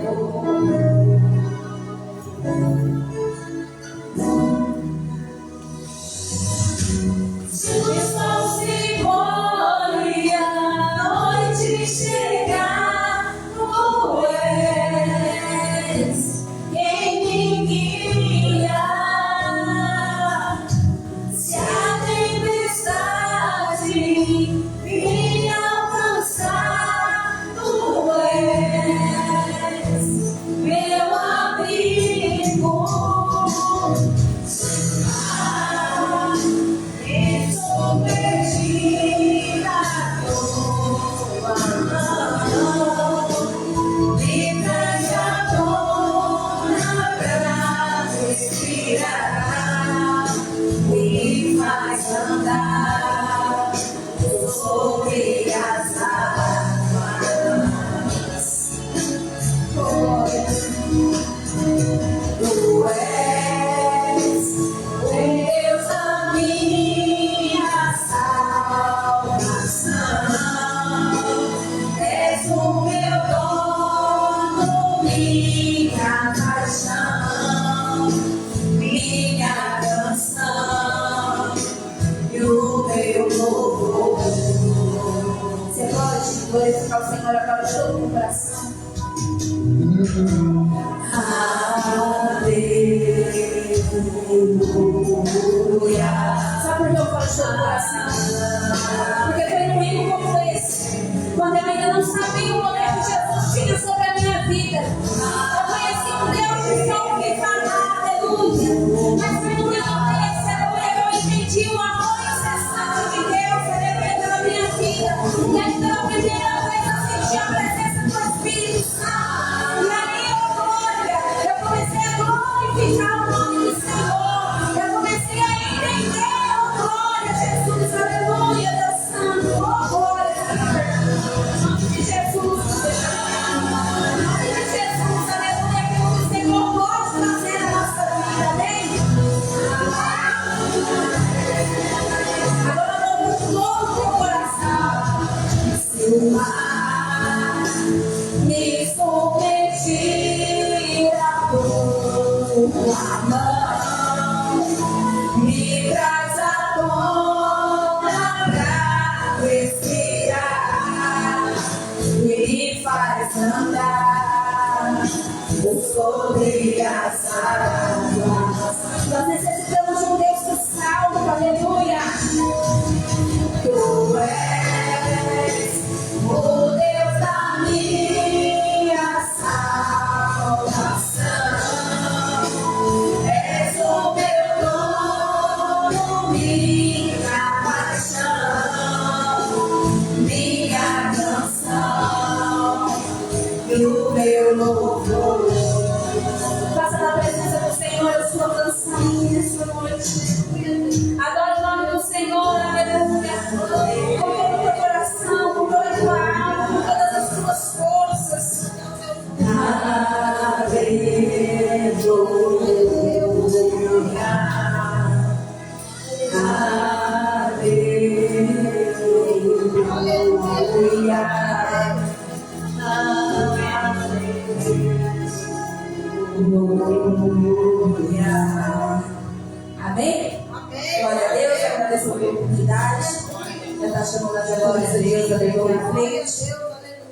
Se o sol se pôr e a noite chegar, tu és quem me guia. Se a tempestade me alcançar, tu és meu abrigo. Estou perdida a tua mão, me traz a dona pra respirar, me faz andar sobre as águas. Tu és o Deus da minha salvação, és o meu dono, minha paixão, minha canção e o meu louvor. Você pode glorificar o Senhor agora de todo o coração? Aleluia. Sabe por que eu falo de todo o coração? Porque foi num domingo como esse, quando eu ainda não sabia o poder que Jesus tinha sobre a minha vida. Eu conheci um Deus que só ouvi falar, aleluia. Mas foi num dia como esse, aleluia, que eu entendi o amor incessante de Deus, aleluia, pela minha vida. E aí pela primeira vez eu senti a presença do Espírito Santo. E aí, oh glória, eu comecei a glorificar o nome do Senhor. Eu comecei a entender, oh glória, Jesus, aleluia, Deus Santo, oh glória, em nome de Jesus. Em nome de Jesus, aleluia, que o Senhor pode fazer a nossa vida, amém? Agora vamos com todo o coração. Seu mar me submergir a tua mão, me traz a tona pra respirar, me faz andar sobre as águas. Nós necessitamos de um Deus que salva, aleluia. Tu és o Deus da minha salvação, és o meu dono, minha paixão, minha canção e o meu louvor. já glória a Deus, aleluia, frente,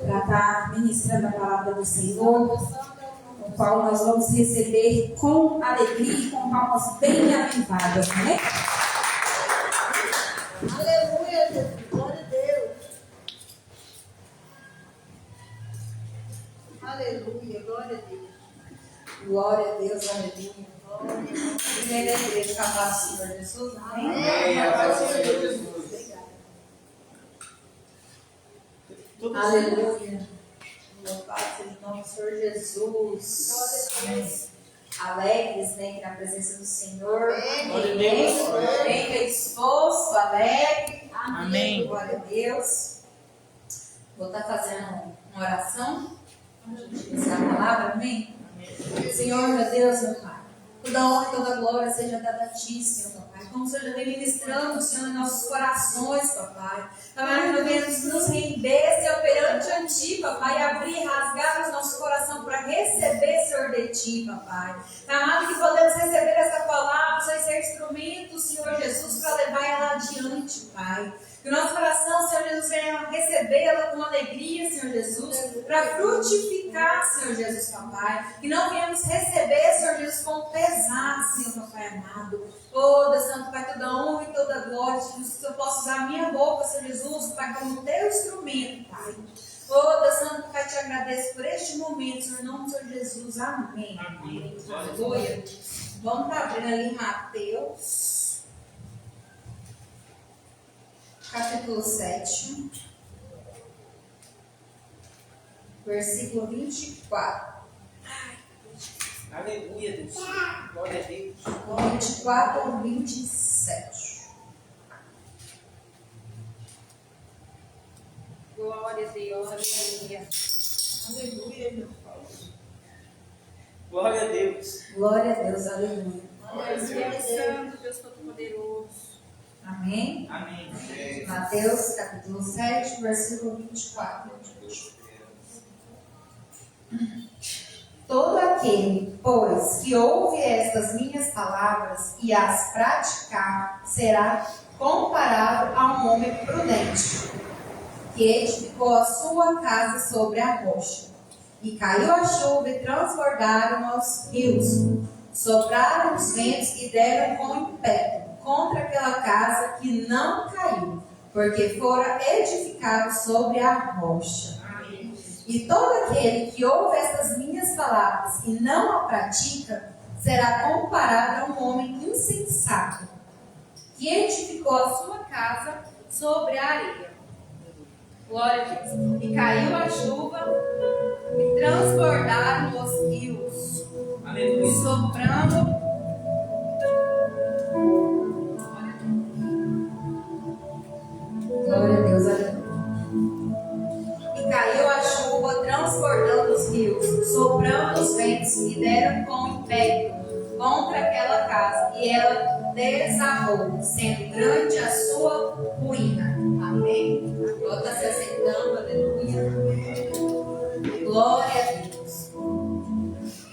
para estar ministrando a palavra do Senhor, o qual nós vamos receber com alegria e com palmas bem avivadas, né? Aleluia, Jesus. Glória a Deus. Aleluia, glória a Deus. Glória a Deus, aleluia. Primeira igreja, com a paz do Senhor Jesus, amém? Amém. A paz do Senhor Jesus. Aleluia. Louvado seja o nome do Senhor Jesus. Amém. Alegres, né, na presença do Senhor. Bem disposto, alegre. Amém. Glória a Deus. Vou estar fazendo uma oração. Vamos iniciar a palavra, amém? Senhor, meu Deus, meu Pai. Toda honra e toda glória seja dada a Ti, Senhor, Papai. Como o Senhor já vem ministrando, Senhor, em nossos corações, Papai. Papai, nós venhamos nos render, Senhor, perante a Ti, Papai. Abrir, rasgar os nossos corações para receber, Senhor, de Ti, Papai. Amado, que podemos receber essa palavra, Senhor, ser instrumento, Senhor Jesus, para levar ela adiante, Pai. Que o nosso coração, Senhor Jesus, venha recebê-la com alegria, Senhor Jesus, para frutificar, Senhor Jesus, Papai. Que não venhamos receber, Senhor Jesus, com pesar, Senhor, Papai amado. Toda, Santo Pai, toda honra e toda glória, Senhor Jesus, que eu possa usar a minha boca, Senhor Jesus, Pai, como teu instrumento, Pai. Toda, Santo Pai, te agradeço por este momento, Senhor, em nome do Senhor Jesus. Amém. Amém. Aleluia. Vamos abrir ali Mateus. Capítulo 7, versículo 24. Aleluia, Deus. Glória a Deus. 24 ao 27. Glória a Deus, aleluia. Aleluia, meu Pai. Glória a Deus. Glória a Deus, aleluia. Glória a Santo, Deus Todo-Poderoso. Amém? Amém. Mateus capítulo 7, versículo 24. Todo aquele, pois, que ouve estas minhas palavras e as praticar, será comparado a um homem prudente, que edificou a sua casa sobre a rocha. E caiu a chuva e transbordaram os rios, sopraram os ventos e deram com impeto contra aquela casa, que não caiu, porque fora edificado sobre a rocha. Amém. E todo aquele que ouve estas minhas palavras e não a pratica, será comparado a um homem insensato, que edificou a sua casa sobre a areia. Glória a Deus. E caiu a chuva, e transbordaram os rios, Aleluia. soprando. Glória a Deus, aleluia. E caiu a chuva, transbordando os rios, soprando os ventos, e deram com impeto contra aquela casa, e ela desabou, sendo grande a sua ruína. Amém? Agora está se assentando, aleluia. Glória a Deus.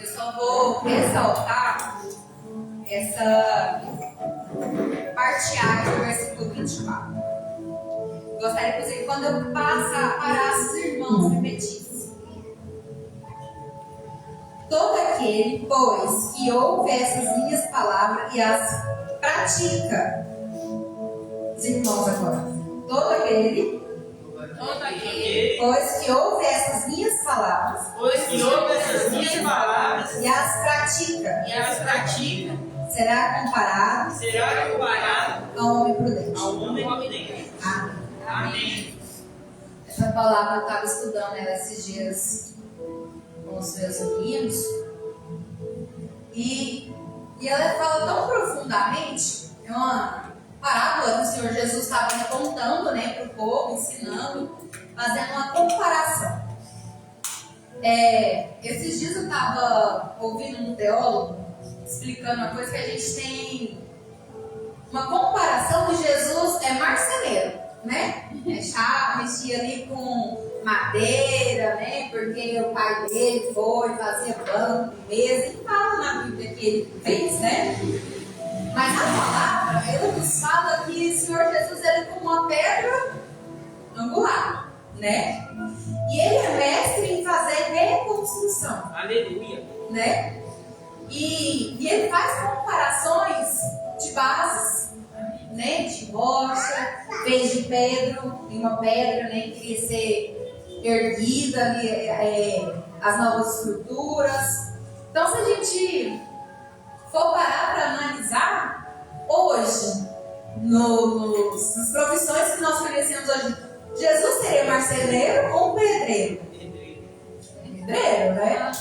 Eu só vou ressaltar essa parte A do versículo 24. Gostaria, inclusive, quando eu parasse os irmãos, repetisse. Todo aquele, pois, que ouve essas minhas palavras e as pratica. Os irmãos agora. Todo aquele, pois, que ouve essas minhas palavras Pois que ouve essas minhas palavras e as pratica, e as pratica, será comparado será comparado a um homem prudente. ao homem prudente. Amém. Amém. Essa palavra eu estava estudando ela esses dias com os meus meninos. E ela fala tão profundamente. É uma parábola que o Senhor Jesus estava contando, né, para o povo, ensinando, fazendo uma comparação. Esses dias eu estava ouvindo um teólogo explicando uma coisa, que a gente tem uma comparação que Jesus é marceneiro, né? Mexia ali com madeira, né? Porque o pai dele foi fazer banco, mesa, e fala na Bíblia que ele fez, né? Mas a palavra, ela nos fala que o Senhor Jesus, ele com uma pedra angular, né? E ele é mestre em fazer reconstrução. Aleluia. Né? E ele faz comparações de bases, né? De rocha, fez de pedra, em uma pedra, né? Que queria ser erguida ali, as novas estruturas. Então, se a gente for parar para analisar, hoje, nas profissões que nós conhecemos hoje, Jesus seria marceneiro ou pedreiro? Pedreiro, né?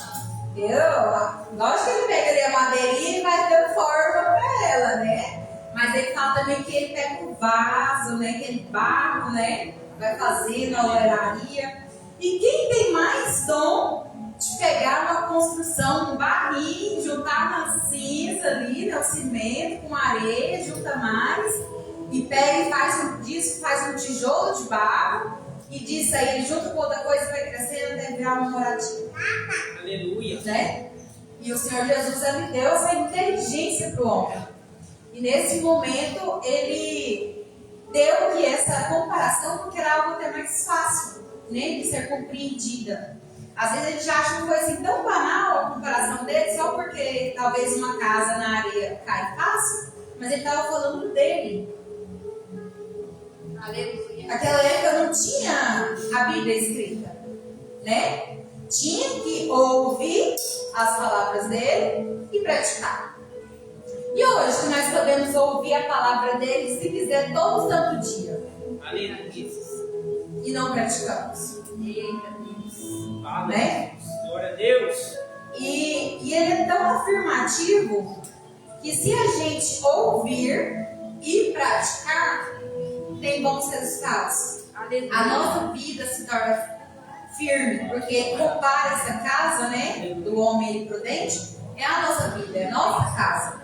Lógico que ele pegaria a madeirinha e vai dando forma para ela, né? Mas ele fala também que ele pega o vaso, né? Aquele barro, né? Vai fazer na alvenaria. E quem tem mais dom de pegar uma construção, um barrinho, juntar na cinza ali, né? O cimento com areia, junta mais e pega e faz um tijolo de barro e disso aí, ele junta com outra coisa, vai crescendo até virar uma moradia. Aleluia. Né? E o Senhor Jesus, ele deu essa inteligência para o homem. E nesse momento, ele deu que essa comparação, porque era algo até mais fácil, né, de ser compreendida. Às vezes a gente acha que foi assim tão banal a comparação dele, só porque talvez uma casa na areia cai fácil, mas ele estava falando dele. Aleluia. Naquela época não tinha a Bíblia escrita, né? Tinha que ouvir as palavras dele e praticar. E hoje que nós podemos ouvir a palavra dele, se quiser, todo santo dia. Aleluia. E não praticamos. Eita Deus. Né? Glória a Deus. E ele é tão afirmativo que se a gente ouvir e praticar, tem bons resultados. Aleluia. A nossa vida se torna firme, porque compara essa casa, né, do homem prudente, é a nossa vida, é a nossa casa.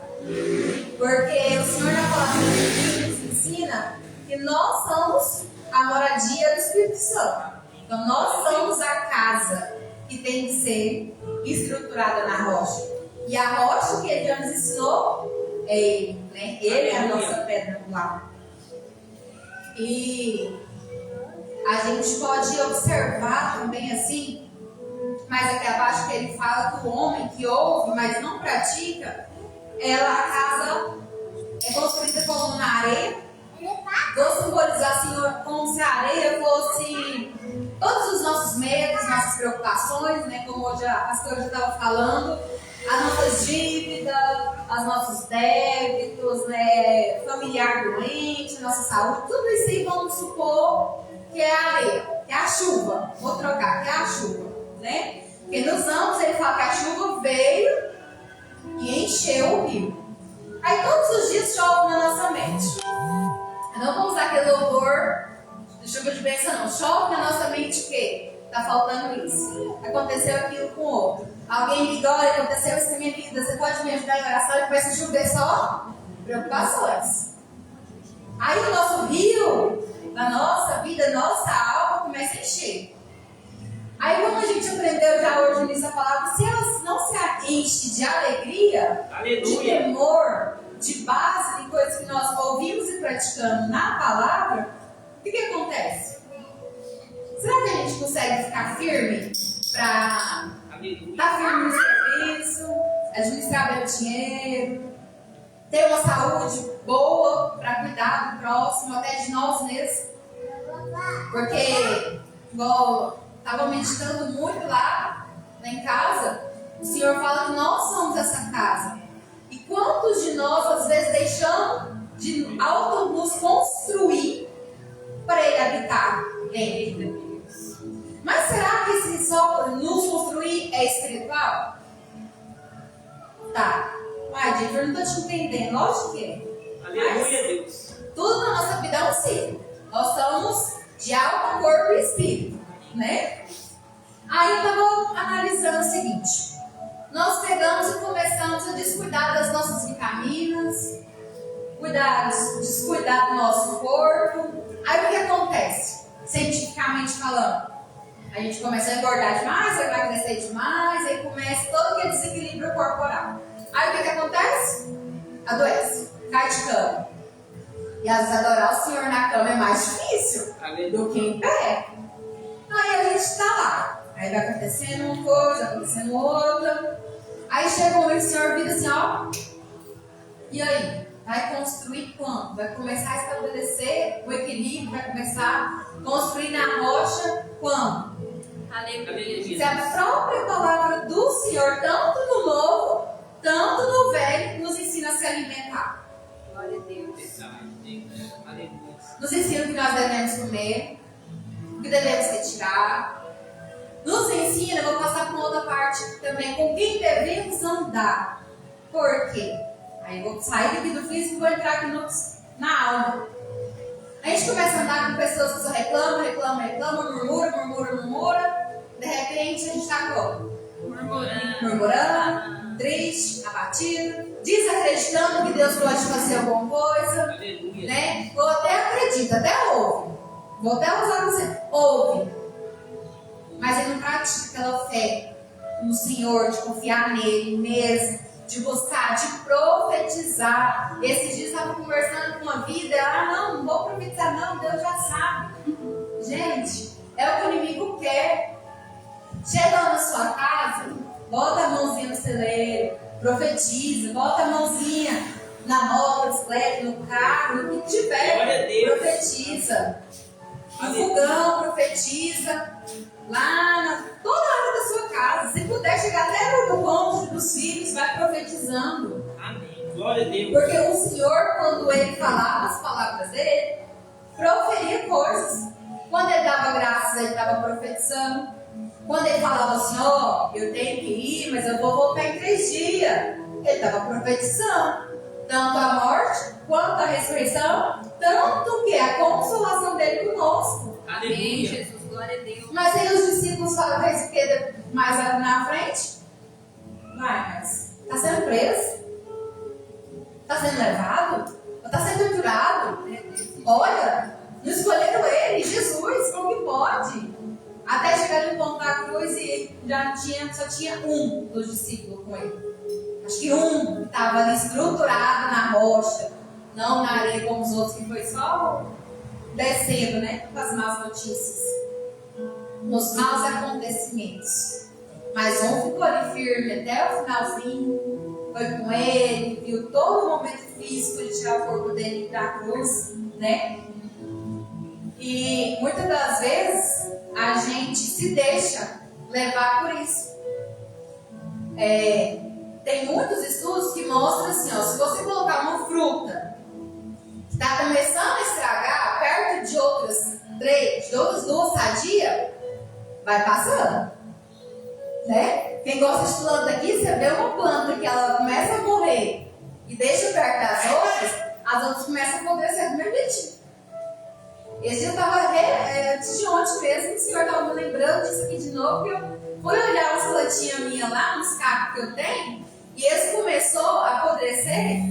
Porque o Senhor na palavra dele nos ensina que nós somos a moradia do Espírito Santo. Então nós somos a casa que tem que ser estruturada na rocha. E a rocha que ele já nos ensinou é ele, né? Ele é a nossa pedra angular. E a gente pode observar também assim, mas aqui abaixo que ele fala que o homem que ouve, mas não pratica, a casa é construída como na areia. Vou simbolizar assim, como se a areia fosse todos os nossos medos, nossas preocupações, né? Como hoje a pastora já estava falando, as nossas dívidas, os nossos débitos, né? Familiar doente, nossa saúde, tudo isso aí vamos supor que é a areia, que é a chuva. Vou trocar, que é a chuva, né? Porque nos Salmos ele fala que a chuva veio e encheu o rio. Aí todos os dias chove na nossa mente. Não vamos usar aquele louvor de chuva de bênção, não. Chove na nossa mente o quê? Tá faltando isso. Aconteceu aquilo com o outro. Alguém liga, olha, aconteceu isso na minha vida. Você pode me ajudar em oração? E começa a chover só preocupações. Aí o nosso rio, da nossa vida, nossa alma começa a encher. Aí como a gente aprendeu já hoje nessa palavra, se ela não se enche de alegria, Aleluia. de temor, de base, de coisas que nós ouvimos e praticamos na palavra, o que acontece? Será que a gente consegue ficar firme para estar firme no serviço, administrar bem o dinheiro, ter uma saúde boa para cuidar do próximo, até de nós mesmos? Porque, igual estava meditando muito lá em casa, o Senhor fala que nós somos essa casa. E quantos de nós, às vezes, deixamos de auto nos construir para Ele habitar dentro? Mas será que esse só nos construir é espiritual? Tá. Ai, Jennifer, não estou te entendendo. Lógico que é. Aleluia, Deus. Tudo na nossa vida é um ciclo. Nós somos de alma, corpo e espírito, né? Aí eu estava analisando o seguinte. Nós pegamos e começamos a descuidar das nossas vitaminas, descuidar do nosso corpo. Aí o que acontece? Cientificamente falando, a gente começa a engordar demais, vai emagrecer demais, aí começa todo aquele desequilíbrio corporal. Aí o que acontece? Adoece, cai de cama. E às vezes adorar o Senhor na cama é mais difícil do que em pé. Aí a gente está lá. Aí vai acontecendo uma coisa, acontecendo outra. Aí chega um momento que o Senhor vira assim, ó. E aí? Vai construir quando? Vai começar a estabelecer o equilíbrio, vai começar a construir na rocha quando? Aleluia. Se a própria palavra do Senhor, tanto no Novo, tanto no Velho, nos ensina a se alimentar. Glória a Deus. Nos ensina o que nós devemos comer, o que devemos retirar. Nos ensina, eu vou passar para outra parte também, com quem devemos andar. Por quê? Aí eu vou sair daqui do físico e vou entrar aqui na alma. A gente começa a andar com pessoas que só reclamam, murmura. De repente a gente está como? Murmurando, triste, abatido, desacreditando que Deus pode fazer alguma coisa. Né? Ou até acredita, até ouve. Vou até usar você. Ouve. Mas ele não pratica aquela fé no Senhor, de confiar nele mesmo, de buscar, de profetizar. Esses dias eu estava conversando com uma vida, não vou profetizar não, Deus já sabe. Gente, é o que o inimigo quer. Chega lá na sua casa, bota a mãozinha no celeiro, profetiza, bota a mãozinha na moto, na bicicleta, no carro, no que tiver, profetiza. No fogão, profetiza. Lá na toda a área da sua casa. Se puder chegar até no cônjuge dos filhos, vai profetizando. Amém. Glória a Deus. Porque o Senhor, quando ele falava as palavras dele, proferia coisas. Quando ele dava graças, ele estava profetizando. Quando ele falava assim, eu tenho que ir, mas eu vou voltar em 3 dias. Ele estava profetizando. Tanto a morte, quanto a ressurreição, tanto que a consolação dele conosco. Amém, Jesus. Glória a Deus. Mas aí os discípulos falam o que mais na frente? Mas está sendo preso? Está sendo levado? Está sendo torturado? Olha, não escolheram ele, Jesus, como que pode? Até chegar no ponto da cruz e só tinha um dos discípulos com ele. Acho que um estava ali estruturado na rocha, não na areia como os outros, que foi só descendo, né? Com as más notícias. Nos maus acontecimentos. Mas um ficou ali firme até o finalzinho, foi com ele, viu todo o momento físico de tirar o corpo dele da cruz, né? E muitas das vezes a gente se deixa levar por isso. Tem muitos estudos que mostram assim, se você colocar uma fruta que está começando a estragar perto de outras 2 sadias, vai passando, né? Quem gosta de planta aqui, você vê uma planta que ela começa a morrer e deixa perto das outras, as outras começam a apodrecer do mesmo jeitinho. Esse dia eu estava, antes de ontem mesmo, o Senhor estava me lembrando disso aqui de novo, que eu fui olhar umas plantinhas minhas lá, uns cacos que eu tenho, e eles começou a apodrecer.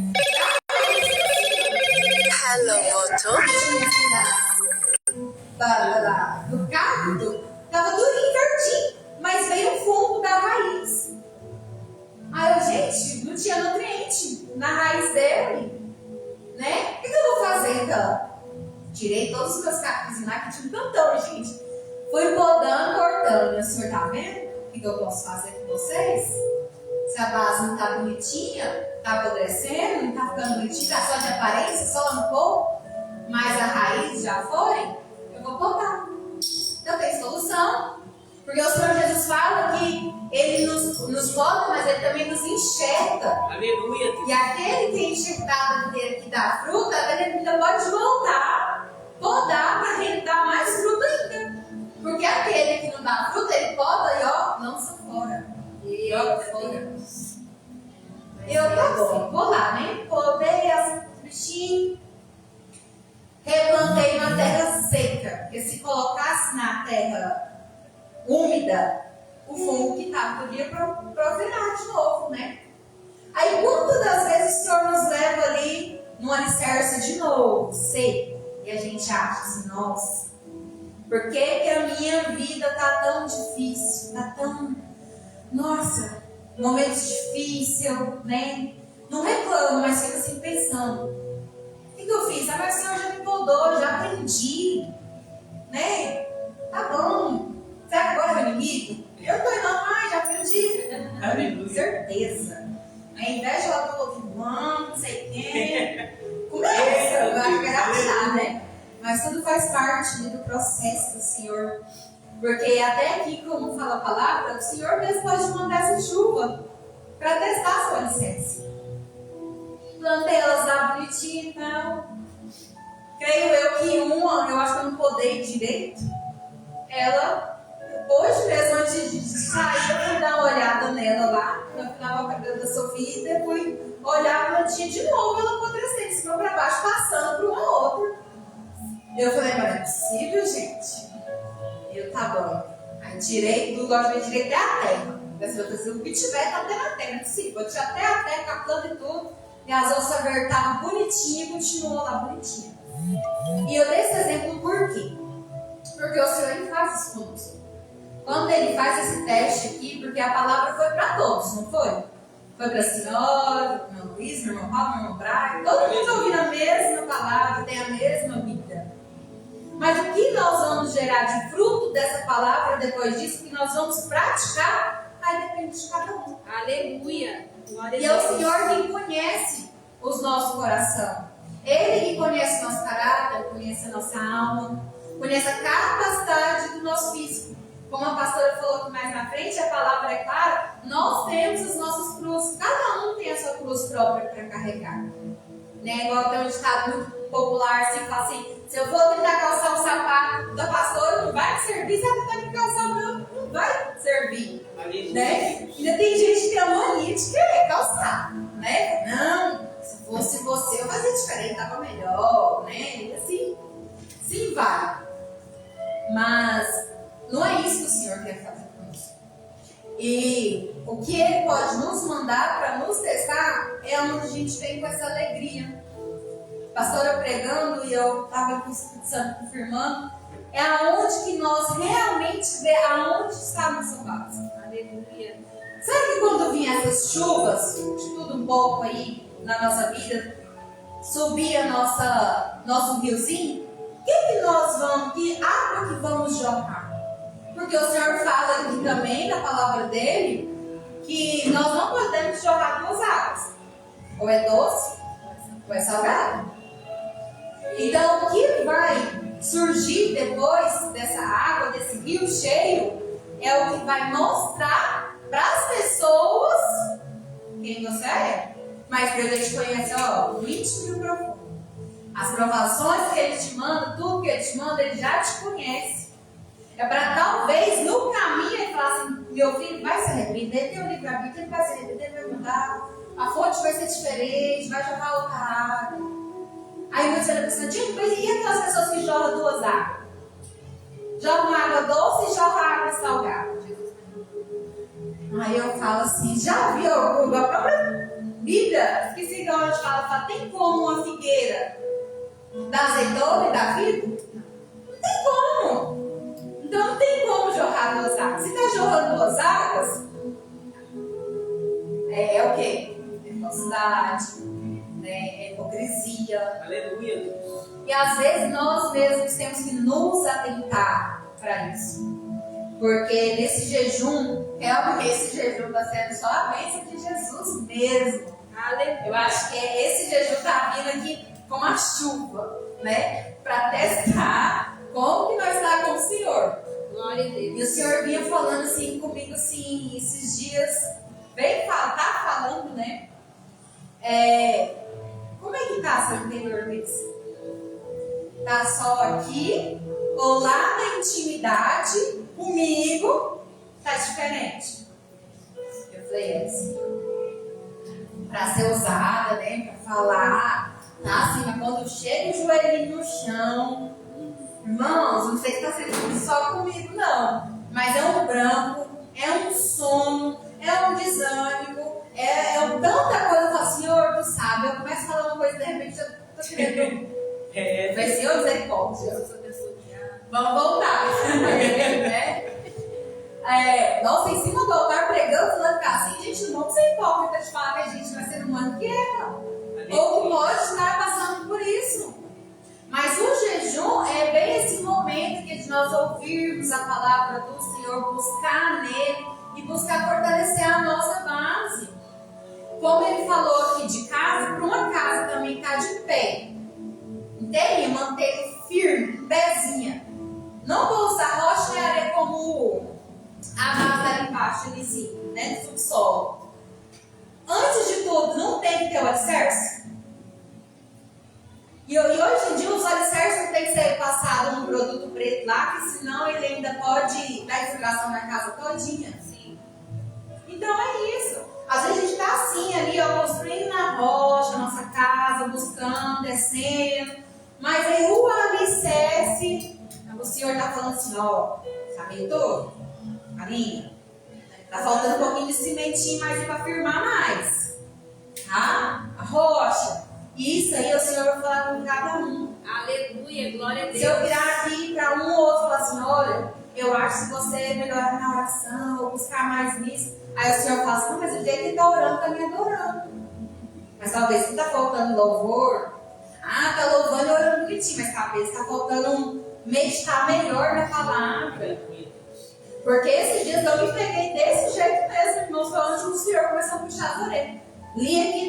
Do cacto, estava durinho, verdinho, mas veio o fungo da raiz. Aí gente, não tinha nutriente na raiz dele, né? O que eu vou fazer então? Tirei todos os meus cactos lá, que tinha um tantão, gente. Fui podando, cortando. O senhor tá vendo o que eu posso fazer com vocês? Se a base não tá bonitinha, tá apodrecendo, não tá ficando bonitinha, tá só de aparência, só lá no corpo, mas a raiz já foi, eu vou podar. Então tem solução. Porque o Senhor Jesus fala que Ele nos poda, mas Ele também nos enxerta. Aleluia. E aquele que é enxertado dele, que dá fruta, ele ainda pode voltar, podar para ele dar mais fruta ainda. Porque aquele que não dá fruta, ele poda e lança fora. E joga fora. Eu tá bom, vou lá, né? Podei as bichinhos, replantei na terra seca. Porque se colocasse na terra úmida, o fungo que estava podia provirar de novo, né? Aí quantas das vezes o Senhor nos leva ali no alicerce de novo, seco, e a gente acha assim, nossa, por que a minha vida tá tão difícil, tá tão, nossa, momento difícil, né? Não reclamo, mas fica assim pensando, por que que eu fiz? Mas o Senhor já me moldou, já aprendi. Né? Tá bom. Será que agora é meu inimigo? Eu tô indo, já aprendi. Aleluia. Certeza. A inveja lá do outro irmão, não sei quem. Começa, vai engraxar, né? Mas tudo faz parte do processo do Senhor. Porque até aqui, como fala a palavra, o Senhor mesmo pode mandar essa chuva para testar a sua licença. Plantei elas lá bonitinho e tal. Creio eu que uma, eu acho que eu não podei direito. Ela, hoje mesmo, antes de sair, eu fui dar uma olhada nela lá. Eu fui lavar o cabelo da Sofia e depois olhar a plantinha de novo, ela apodrecendo de cima para baixo, passando para uma outra. Eu falei, mas não é possível, gente. Eu, tá bom. Aí direito, do gosto de direito é a terra. O que tiver, tá até na terra. Não é possível. Vou tirar até a terra, com a planta e tudo. E as alças verdes estavam bonitinhas e continuou lá bonitinha. E eu dei esse exemplo por quê? Porque o Senhor ele faz isso conosco. Quando ele faz esse teste aqui, porque a palavra foi para todos, não foi? Foi para a senhora, para o meu Luiz, meu irmão Paulo, meu irmão Braga. Todo mundo ouvindo a mesma palavra, tem a mesma vida. Mas o que nós vamos gerar de fruto dessa palavra depois disso, que nós vamos praticar, aí depende de cada um. Aleluia. E é o Senhor quem conhece os nossos corações. Ele que conhece o nosso caráter, conhece a nossa alma, conhece a capacidade do nosso físico. Como a pastora falou aqui mais na frente, a palavra é clara, nós temos as nossas cruzes. Cada um tem a sua cruz própria para carregar. Né? Igual tem um ditado muito popular, assim, que fala assim, se eu for tentar calçar o sapato da pastora, não vai servir, se eu tentar me calçar o meu, não vai servir. Né? Ainda tem gente que tem a mania de querer calçar. Né? Não, se fosse você, eu fazia diferente, tava melhor, né? E assim, sim, vai. Mas não é isso que o Senhor quer fazer conosco. E o que Ele pode nos mandar para nos testar é onde a gente vem com essa alegria. A pastora pregando e eu estava com o Espírito Santo confirmando, é aonde que nós realmente vê aonde está a nossa base. Aleluia. Sabe que quando vinham essas chuvas, de tudo um pouco aí na nossa vida, subia nosso riozinho, que nós vamos, que água que vamos jorrar? Porque o Senhor fala aqui também, na palavra dele, que nós não podemos jorrar duas águas. Ou é doce, ou é salgado. Então, o que vai surgir depois dessa água, desse rio cheio, é o que vai mostrar para as pessoas quem você é. Mas Deus ele te conhece, no íntimo e no profundo. As provações que Ele te manda, tudo que Ele te manda, Ele já te conhece. É para talvez no caminho Ele falar assim, meu filho vai se arrepender, tem um livre-arbítrio, ele vai se arrepender, vai mudar, a fonte vai ser diferente, vai jogar outra água. Aí você vai pensando, e aquelas pessoas que jorram duas águas? Jorram água doce e jorram água salgada. Aí eu falo assim, já viu a própria Bíblia? Esqueci de onde fala, tem como uma figueira da azeitona e da figo? Não tem como. Então não tem como jorrar duas águas. Se está jorrando duas águas, é o quê? É falsidade, né? É hipocrisia. Aleluia, Deus. E às vezes nós mesmos temos que nos atentar para isso. Porque nesse jejum, realmente esse jejum está sendo só a bênção de Jesus mesmo. Aleluia. Eu acho que esse jejum está vindo aqui com a chuva, né? Para testar como que nós estamos com o Senhor. Glória a Deus. E o Senhor vinha falando assim comigo assim, esses dias, tá falando, né? Como é que tá seu interior mesmo? Tá só aqui ou lá na intimidade comigo tá diferente? Eu falei assim, pra ser usada, né? Pra falar, tá assim, mas quando chega o joelhinho no chão, irmãos, não sei se tá sendo só comigo não, mas é um branco, é um sono, é um desânimo, é tanta coisa. Eu falo, Senhor, tu sabe, eu começo a falar uma coisa e de repente eu tô querendo. Vai ser o misericórdia. Vamos voltar. Né? Nossa, em cima do altar pregando, falando assim, gente, não vamos ser hipócrita de falar que a gente não é ser humano que é, não. Ou pode estar passando por isso. de nós ouvirmos a palavra do Senhor, buscar nele e buscar fortalecer a nossa base. Como ele falou aqui de casa, para uma casa também estar de pé, inteirinha, manter firme, pezinha. Não vou usar rocha e areia como a base ali embaixo, ali sim, né, do subsolo. Antes de tudo, não tem que ter o alicerce? E hoje em dia os alicerces não tem que ser passado um produto preto lá, que senão ele ainda pode dar infiltração na casa todinha. Sim. Então é isso. Às vezes a gente está assim ali, ó, construindo na rocha, nossa casa, buscando, descendo. Mas aí o alicerce, o Senhor está falando assim, ó, sabe todo? Carinha? Tá faltando um pouquinho de cimentinho mais para firmar mais. Tá? A rocha. Isso aí o Senhor vai falar com cada um. Aleluia, glória a Deus. Se eu virar aqui para um ou outro e falar assim, olha, eu acho que você melhorar na oração, ou buscar mais nisso. Aí o Senhor fala assim, não, mas o jeito que está orando, está me adorando. Mas talvez se está faltando louvor, tá louvando e orando bonitinho, mas talvez está faltando meditar melhor na palavra. Porque esses dias eu me peguei desse jeito mesmo, irmãos, falando que o Senhor começou a puxar as orelhas. Li aqui,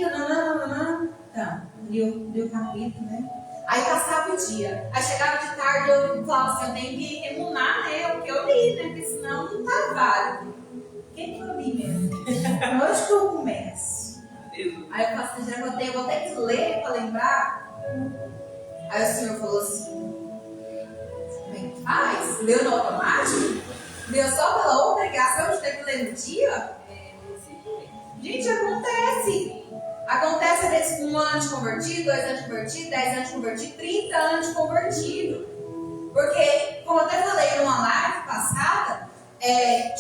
li o capítulo, né? Aí passava o dia. Aí chegava de tarde, eu falava assim, eu tenho que remunar, né? O que eu li, né? Porque senão não tá válido. Quem que eu li mesmo? Onde que eu começo? Aí eu falei assim, já eu vou ter que ler para lembrar. Aí o Senhor falou assim, bem, faz? Leu no automático? Leu só pela obrigação de ter que ler no dia? Gente, acontece. Acontece às vezes com 1 ano de convertido, 2 anos de convertido, 10 anos de convertido, 30 anos de convertido. Porque, como eu até falei numa live passada,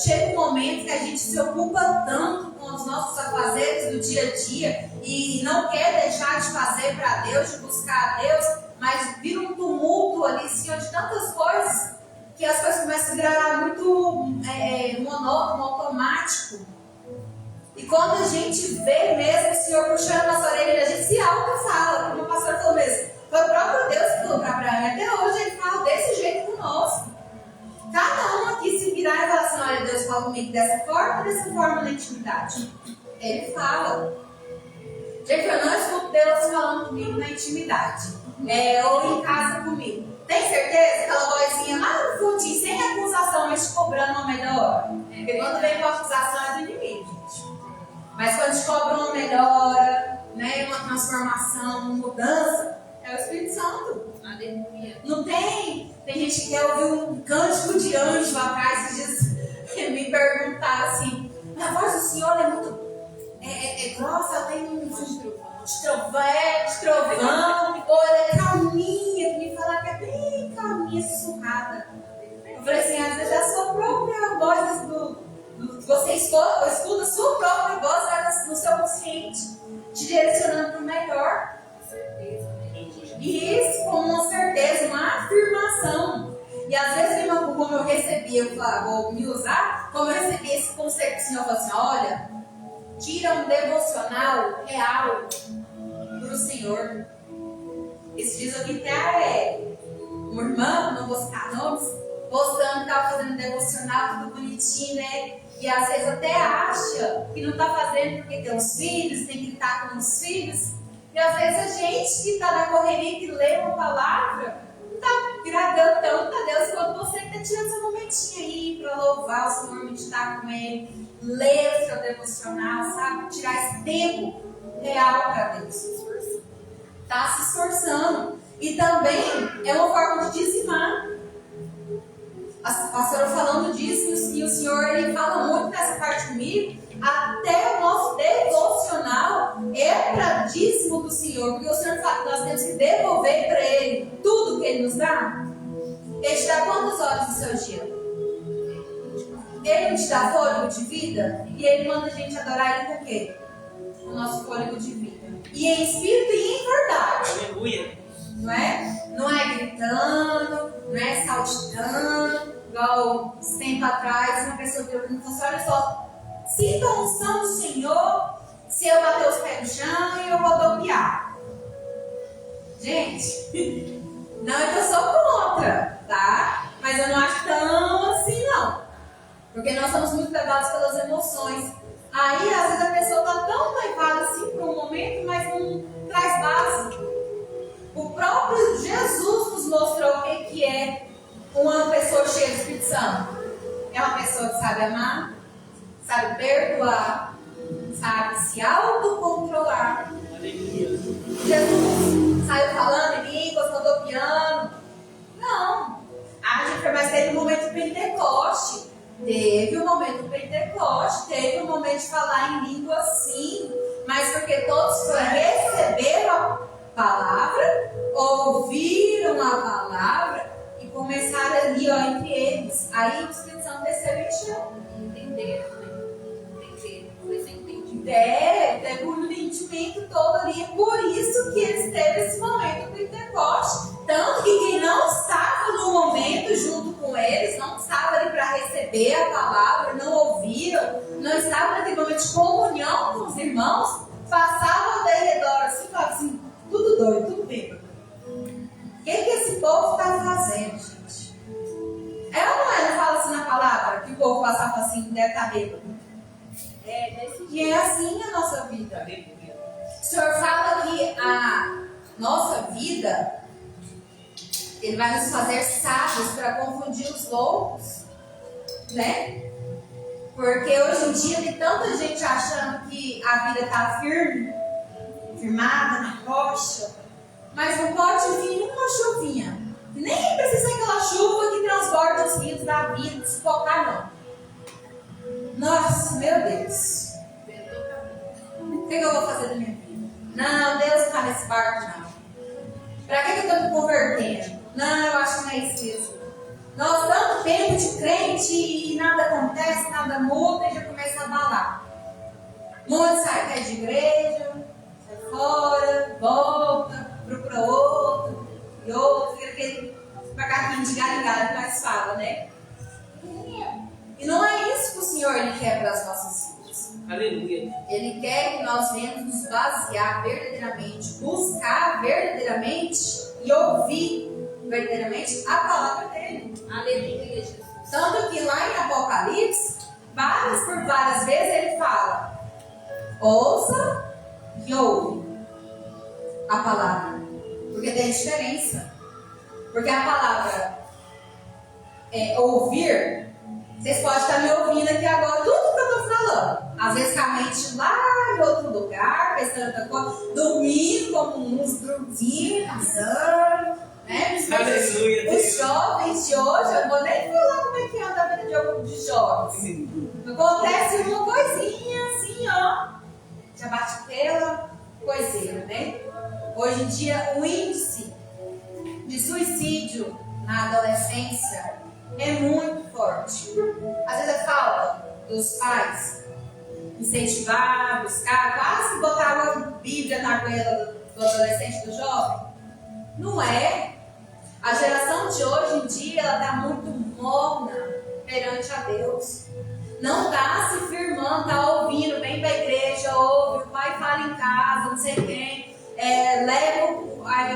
chega um momento que a gente se ocupa tanto com os nossos afazeres do dia a dia e não quer deixar de fazer para Deus, de buscar a Deus, mas vira um tumulto ali, assim, de tantas coisas, que as coisas começam a virar muito monótono, automático. E quando a gente vê mesmo o Senhor puxando a nossa orelha, a gente se auto-fala, como o pastor falou mesmo. Foi o próprio Deus que falou para Abraão. Até hoje ele fala desse jeito conosco. Cada um aqui se virar e falar assim, olha, Deus fala comigo dessa forma na intimidade. Ele fala. Gente, eu não escuto Deus falando comigo na intimidade. Ou em casa comigo. Tem certeza? Aquela vozinha lá no fundinho, sem acusação, mas te cobrando uma melhor. Porque quando vem com acusação é do inimigo, gente. Mas quando te cobra uma melhora, né, uma transformação, uma mudança, é o Espírito Santo. Aleluia. Não tem? Tem gente que quer ouvir um cântico de anjo atrás e me perguntar assim, a voz do Senhor é muito grossa, ela tem um de trovão, ou ela é calminha, me falar que é bem calminha, sussurrada. Eu falei assim, às vezes é a sua própria voz você escuta a sua própria voz no seu consciente, te direcionando para o melhor. Com certeza. E isso com uma certeza, uma afirmação. E às vezes, como eu recebi, eu vou me usar, como eu recebi esse conceito do Senhor, eu falei assim, olha, tira um devocional real para o Senhor. Esses dias eu vi até uma irmã, não vou citar nomes, postando que estava fazendo devocional, tudo bonitinho, né? E às vezes até acha que não está fazendo porque tem os filhos, tem que estar com os filhos. E às vezes a gente que está na correria, que lê uma palavra, não está agradando tanto a Deus quanto você que está tirando seu momentinho aí para louvar o Senhor, meditar com Ele, ler o seu devocional, sabe? Tirar esse tempo real para Deus. Está se esforçando. E também é uma forma de dizimar. A pastora falando disso, e o Senhor ele fala muito nessa parte comigo, até o nosso devocional é para dízimo do Senhor, porque o Senhor fala que nós temos que devolver para Ele tudo que Ele nos dá. Ele te dá quantas horas no seu dia? Ele não te dá fôlego de vida? E Ele manda a gente adorar Ele com o quê? O nosso fôlego de vida. E em espírito e em verdade. Aleluia. Não é? Não é gritando, não é saltitando, igual tempo atrás uma pessoa que eu me falou assim, olha só, sinta a unção do Senhor se eu bater os pés no chão e eu rodopiar. Gente, não é que eu sou contra, tá? Mas Mas eu não acho tão assim, não. Porque nós somos muito levados pelas emoções. Aí, às vezes, a pessoa está tão levada assim por um momento, mas não traz base. O próprio Jesus nos mostrou o que é uma pessoa cheia do Espírito Santo. É uma pessoa que sabe amar, sabe perdoar, sabe se autocontrolar. Jesus saiu falando em línguas, rodopiando. Não. Mas teve um momento de Pentecoste. Teve um momento de Pentecoste. Teve um momento de falar em língua, sim. Mas porque todos receberam a palavra, ouviram a palavra e começaram ali, ó, entre eles. Aí o Espírito Santo desceu e encheu. Entenderam, né? Entenderam. Foi sem entendimento. Teve um entendimento todo ali. Por isso que eles teve esse momento de Pentecoste. Tanto que quem não estava no momento junto com eles, não estava ali para receber a palavra, não ouviram, não estava naquele momento de comunhão com os irmãos, passavam ao redor assim, falavam assim, tudo doido, tudo bêbado. O que esse povo está fazendo, gente? É ou não é? Não fala assim na palavra que o povo passava assim, deve estar bêbado. E é assim a nossa vida. O Senhor fala que a nossa vida, Ele vai nos fazer sábios para confundir os loucos, né? Porque hoje em dia tem tanta gente achando que a vida está firme, firmada na rocha, mas não pode vir uma chuvinha. Nem precisa ser aquela chuva que transborda os rios da vida, se focar não. Nossa, meu Deus. O que eu vou fazer da minha vida? Não, Deus não está nesse barco, não. Para que eu estou me convertendo? Não, eu acho que não é isso mesmo. Nós tanto tempo de crente e nada acontece, nada muda e já começa a abalar. Um monte sai de igreja, sai fora, volta, procura outro, e outro, fica aquele macaquinho de galho em galho que nós fala, né? E não é isso que o Senhor Ele quer para as nossas vidas. Aleluia. Ele quer que nós venhamos nos basear verdadeiramente, buscar verdadeiramente e ouvir verdadeiramente a palavra dele. Aleluia, Jesus. Tanto que lá em Apocalipse, por várias vezes ele fala: ouça e ouve a palavra. Porque tem diferença. Porque a palavra ouvir, vocês podem estar me ouvindo aqui agora, tudo que eu estou falando. Às vezes com a mente lá em outro lugar, pensando outra coisa, dormindo como uns dormindo, pensando, né? Aleluia. Os jovens de hoje, eu não vou nem falar como é que anda a vida de jovens. Acontece uma coisinha assim, ó, já bate pela coiseira, né? Hoje em dia, o índice de suicídio na adolescência é muito forte. Às vezes é falta dos pais incentivar, buscar, quase botar uma Bíblia na goela do adolescente, do jovem. Não é. A geração de hoje em dia, ela está muito morna perante a Deus. Não está se firmando, está ouvindo, vem para a igreja, ouve, o pai fala em casa, não sei quem. Leva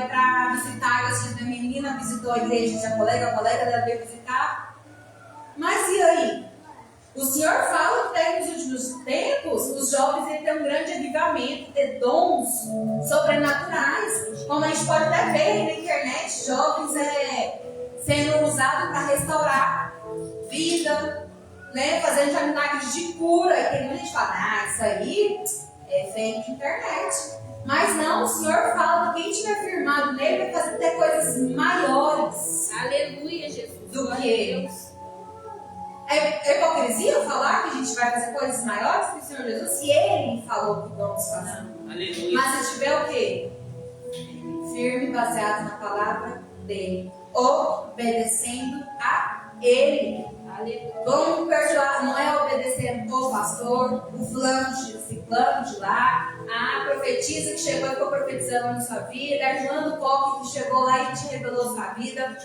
para visitar, a menina visitou a igreja, a colega dela veio visitar. Mas e aí? O Senhor fala que nos últimos tempos os jovens têm um grande avivamento, ter dons sobrenaturais. Como a gente pode até ver aí na internet, jovens sendo usados para restaurar vida, né? Fazendo já milagres de cura. E tem muita gente que fala, isso aí é fake internet. Mas não, o Senhor fala que quem estiver firmado nele vai fazer até coisas maiores. Aleluia, Jesus. Do que eles. É hipocrisia falar que a gente vai fazer coisas maiores que o Senhor Jesus, se Ele falou que vamos fazer. Aleluia. Mas se tiver o quê? Firme, baseado na palavra dele, obedecendo a Ele. Aleluia. Vamos perdoar, não é obedecendo o pastor, o fulano de ciclano de lá, a profetisa que chegou e ficou profetizando na sua vida, a irmã do coque que chegou lá e te revelou sua vida.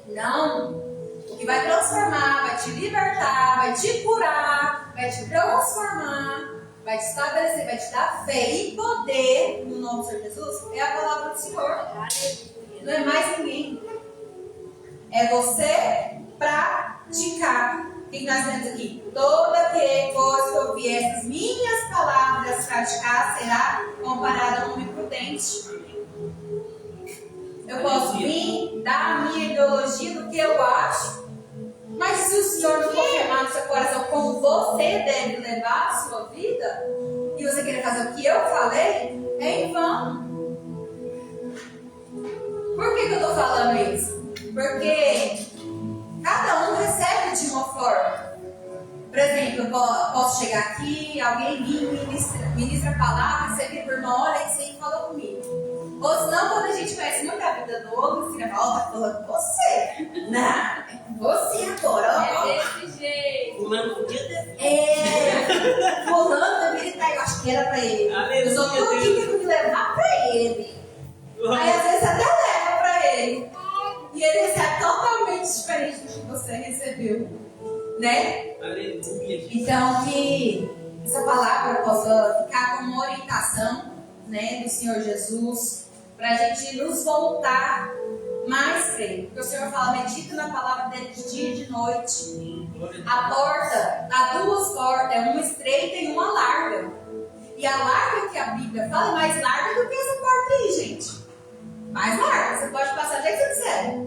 Não. O que vai transformar, vai te libertar, vai te curar, vai te transformar, vai te estabelecer, vai te dar fé e poder no nome do Senhor Jesus, é a palavra do Senhor. Não é mais ninguém. É você praticar. O que nós temos aqui? Toda que coisa que ouvir essas minhas palavras praticar será comparada a um homem prudente. Eu posso vir dar a minha ideologia do que eu acho, mas se o Senhor não confirmar no seu coração como você deve levar a sua vida, e você querer fazer o que eu falei, é em vão. Por que eu estou falando isso? Porque cada um recebe de uma forma. Por exemplo, eu posso chegar aqui, alguém vir ministra a palavra, você vira por irmão, olha isso aí falou comigo. Ou senão, quando a gente conhece muito a vida do outro, você vai falar, tá falando com você. Não, é com você agora. Ó. É desse jeito. Fulano podia ter. Fulano deveria estar, eu acho que era pra ele. Aleluia, Eu só tô aqui Deus. tendo que levar pra ele. Aí às vezes até leva pra ele. E ele recebe totalmente diferente do que você recebeu. Né? Aleluia. Então que essa palavra possa ficar como uma orientação, né, do Senhor Jesus, para a gente nos voltar mais para Ele. Porque o Senhor fala, medita na palavra dele de dia e de noite. A porta, há duas portas, é uma estreita e uma larga. E a larga que a Bíblia fala é mais larga do que essa porta aí, gente. Mais larga, você pode passar do jeito que você quiser.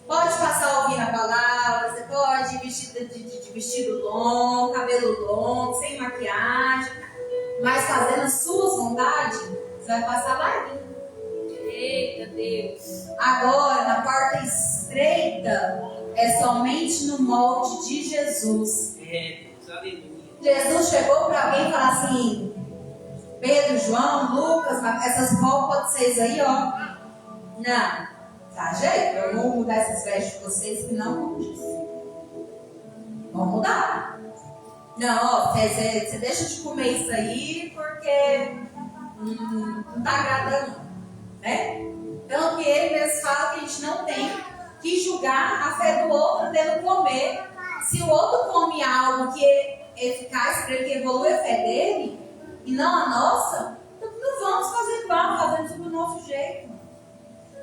Pode passar ouvindo a palavra, você pode ir de vestido longo, cabelo longo, sem maquiagem, mas fazendo as suas vontades, você vai passar larguinho. Eita Deus. Agora, na porta estreita, é somente no molde de Jesus. É, Deus, aleluia. Jesus chegou para alguém e falou assim: Pedro, João, Lucas, essas roupas de vocês aí, ó. Não, tá jeito, eu vou mudar essas vestes de vocês que não mude. Vamos mudar. Não, ó, você deixa de comer isso aí porque não tá agradando, né? Então, que ele mesmo fala que a gente não tem que julgar a fé do outro dele comer. Se o outro come algo que é eficaz para ele, que evolui a fé dele, e não a nossa, então não vamos fazer igual, fazemos do nosso jeito.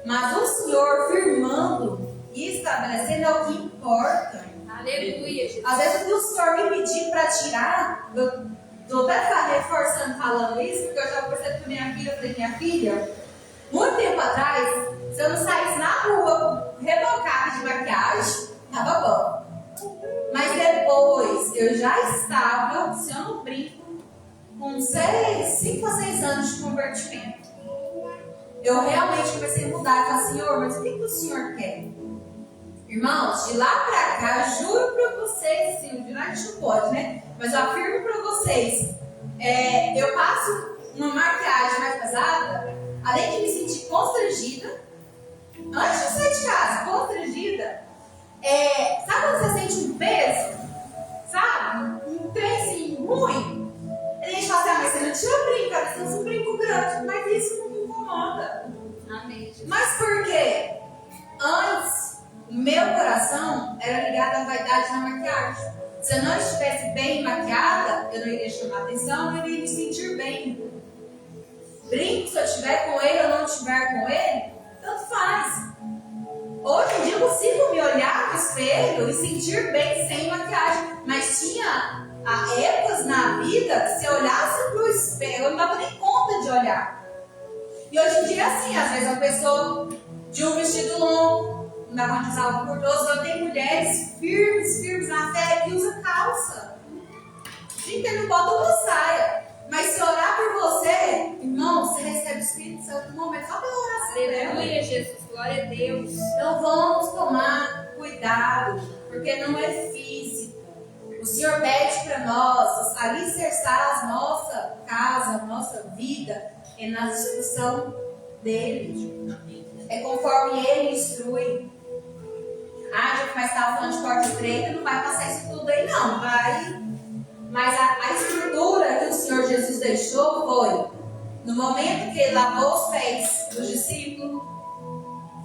Mas o Senhor firmando e estabelecendo é o que importa. Aleluia, Jesus. Às vezes o que o Senhor me pedir para tirar, eu estou até reforçando falando isso, porque eu já percebi com minha filha, eu falei, minha filha, muito tempo atrás, se eu não saísse na rua rebocada de maquiagem, estava bom. Mas depois eu já estava, se eu não brinco, com 5 a 6 anos de convertimento. Eu realmente comecei a mudar e falar, Senhor, mas o que o Senhor quer? Irmãos, de lá pra cá, juro pra vocês, sim, jurar a gente não pode, né? Mas eu afirmo pra vocês, eu passo uma maquiagem mais pesada, além de me sentir constrangida, antes de sair de casa, constrangida, sabe quando você sente um peso? Sabe? Um trem assim, ruim? A gente fala assim, mas você não tira brinco, você usa um brinco grande, mas isso não me incomoda. Amém, Jesus. Mas por quê? Antes, o meu coração era ligado à vaidade na maquiagem. Se eu não estivesse bem maquiada, eu não iria chamar atenção, eu iria me sentir bem. Brinco, se eu estiver com ele ou não estiver com ele, tanto faz. Hoje em dia eu consigo me olhar no espelho e sentir bem sem maquiagem. Mas tinha épocas na vida que se eu olhasse pro espelho, eu não dava nem conta de olhar. E hoje em dia é assim, às vezes a pessoa de um vestido longo, não dá pra usar algo curtoso, eu tenho mulheres firmes na fé que usa calça. Gente, ele não bota uma saia. Mas se orar por você, irmão, você recebe o Espírito Santo no momento. Só pela oração dela. Aleluia, Jesus. Glória a Deus. Então vamos tomar cuidado, porque não é físico. O Senhor pede para nós alicerçar a nossa casa, a nossa vida, na instrução dele. É conforme ele instrui. Gente, mas estava falando de porta estreita, não vai passar isso tudo aí, não. Vai. Mas a estrutura que o Senhor Jesus deixou foi, no momento que ele lavou os pés dos discípulos,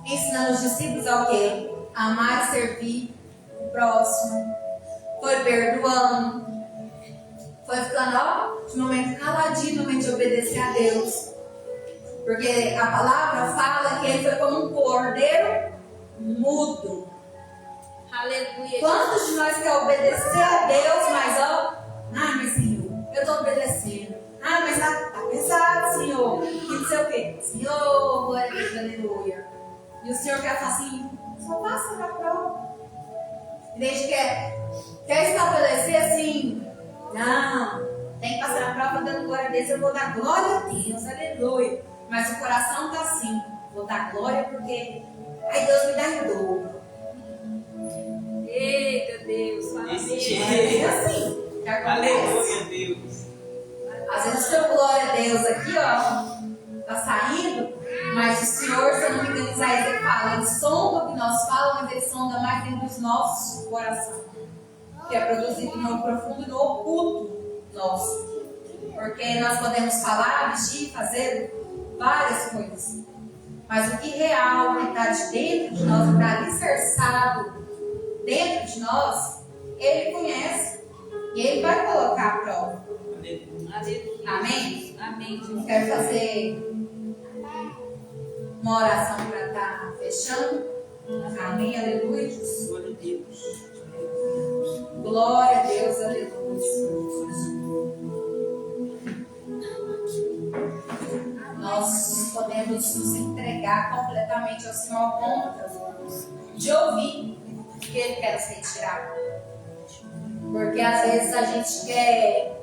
ensinando os discípulos ao quê? Amar e servir o próximo. Foi perdoando. Foi ficando, de momento caladinho, no momento de obedecer a Deus. Porque a palavra fala que ele foi como um cordeiro mudo. Aleluia. Quantos de nós quer obedecer a Deus, mas mas Senhor, eu estou obedecendo. Mas tá pesado, Senhor. Que não sei o quê. Senhor, glória a Deus, aleluia. E o Senhor quer falar assim, só passa na prova. E a gente quer estabelecer assim, não, tem que passar na prova dando glória a Deus, eu vou dar glória a Deus, aleluia. Mas o coração está assim, vou dar glória porque aí Deus me dá em dobro. Eita Deus, fala Esse mesmo. jeito. É assim, que acontece. Aleluia, Deus. Às vezes o seu glória a Deus aqui, ó, tá saindo, mas o Senhor, se eu não me engano, Isaías ele fala, ele sonda o que nós falamos, mas ele sonda mais dentro dos nossos corações, que é produzido no profundo e no oculto nosso. Porque nós podemos falar, vestir, fazer várias coisas, mas o que real, que está de dentro de nós, está alicerçado dentro de nós, Ele conhece e Ele vai colocar a prova. Aleluia. Amém? Amém. Eu quero fazer uma oração para estar fechando. Amém, aleluia. Glória a Deus. Glória a Deus, aleluia. Nós podemos nos entregar completamente ao Senhor a ponto de ouvir o que Ele quer nos retirar. Porque às vezes a gente quer,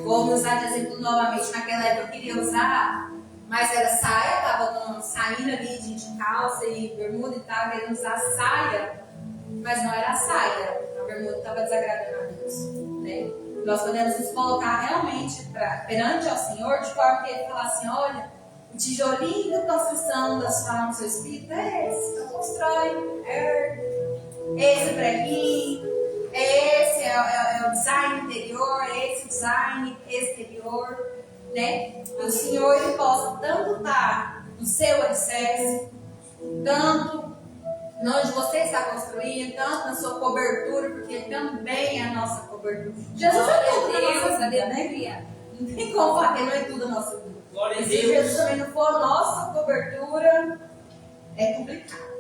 vou usar de exemplo novamente, naquela época eu queria usar, mas era saia, estava saindo ali de calça e bermuda e tal, querendo usar saia, mas não era saia, a bermuda estava desagradando a Deus, né? Nós podemos nos colocar realmente perante ao Senhor, de forma que Ele falar assim, olha, o tijolinho da construção da sua alma, do seu espírito, é esse, então constrói, esse preguinho, esse é o design interior, esse design exterior, né? Que o Senhor Ele possa tanto estar no seu alicerce, tanto onde você está construindo, tanto na sua cobertura, porque Ele também é a nossa cobertura. Jesus é tudo na nossa vida, né? Não tem como falar que Ele não é tudo na nossa vida. Glória a Se Deus. Jesus também não for nossa cobertura, é complicado.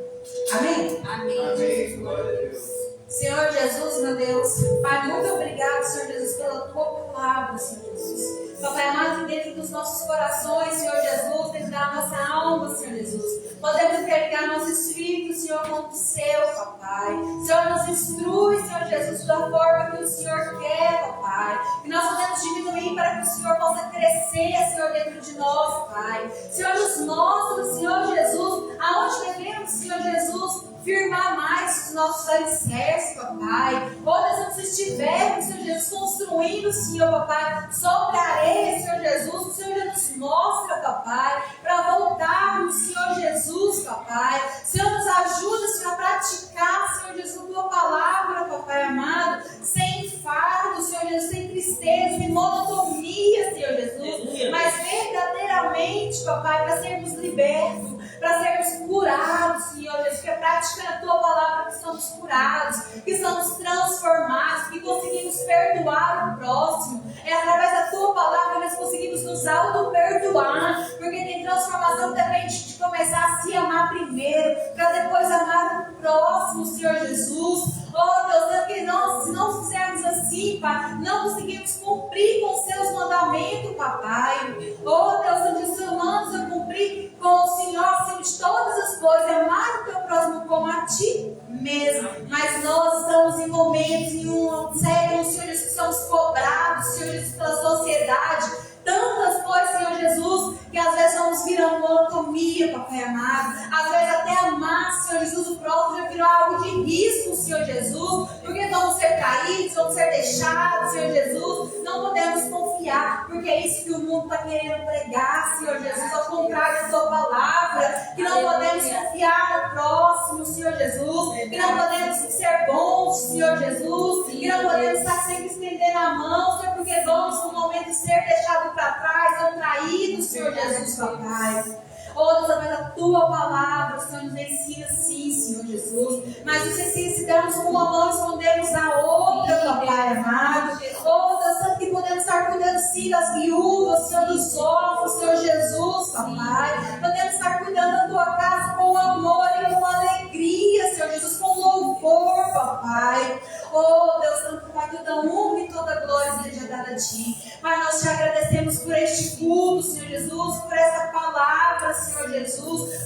Amém? Amém. Amém. Glória a Deus. Senhor Jesus, meu Deus, Pai, muito obrigado, Senhor Jesus, pela Tua palavra, Senhor Jesus. Papai amado, dentro dos nossos corações, Senhor Jesus, dentro da nossa alma, Senhor Jesus, podemos entregar nosso espírito, Senhor, como o seu, papai. Senhor, nos instrui, Senhor Jesus, da forma que o Senhor quer, papai. Que nós podemos diminuir para que o Senhor possa crescer, Senhor, dentro de nós, Pai. Senhor, nos mostra, Senhor Jesus, aonde devemos, Senhor Jesus, firmar mais os nossos alicerces, papai. Onde nós estivermos, Senhor Jesus, construindo, Senhor, papai, sobre a areia, Senhor Jesus, o Senhor já nos mostra, papai, para voltarmos, Senhor Jesus, papai. Senhor, nos ajuda, Senhor, a praticar, Senhor Jesus, a Tua palavra, papai amado, sem fardo, Senhor Jesus, sem tristeza, sem monotonia, Senhor Jesus, mas verdadeiramente, papai, para sermos libertos, para sermos curados, Senhor Jesus, que é praticando a Tua palavra que somos curados, que somos transformados, que conseguimos perdoar o próximo. É através da Tua palavra que nós conseguimos nos auto-perdoar, porque tem transformação que depende de começar a se amar primeiro, para depois amar o próximo, Senhor Jesus. Oh Deus, porque nós, se não fizermos assim, Pai, não conseguimos cumprir com os Seus mandamentos, papai. Oh Deus, onde os Seus mandamentos a cumprir com o Senhor acima de todas as coisas, amar o Teu próximo como a Ti mesmo. Mas nós estamos em momentos, em um século, Senhor Jesus, que somos cobrados, Senhor Jesus, pela sociedade. Tantas coisas, Senhor Jesus, que às vezes vamos virar monotonia, papai amado. Às vezes até amar, Senhor Jesus, o próximo já virou algo de risco, Senhor Jesus. Porque vamos ser traídos, vamos ser deixados, Senhor Jesus. Não podemos confiar, porque é isso que o mundo está querendo pregar, Senhor Jesus. Ao contrário da Sua palavra, que não podemos confiar no próximo, Senhor Jesus. Que não podemos ser bons, Senhor Jesus. Que não podemos estar sempre estendendo a mão, Senhor, porque vamos no momento ser deixados para trás, ou traídos, Senhor Jesus, papai. Oh Deus, através da Tua palavra, o Senhor nos ensina sim, Senhor Jesus. Mas nos ensina se darmos com uma mão, escondemos a outra, papai amado. Oh Deus, tanto que podemos estar cuidando sim das viúvas, Senhor, dos órfãos, Senhor Jesus, papai. Podemos estar cuidando da Tua casa com amor e com alegria, Senhor Jesus, com louvor, papai.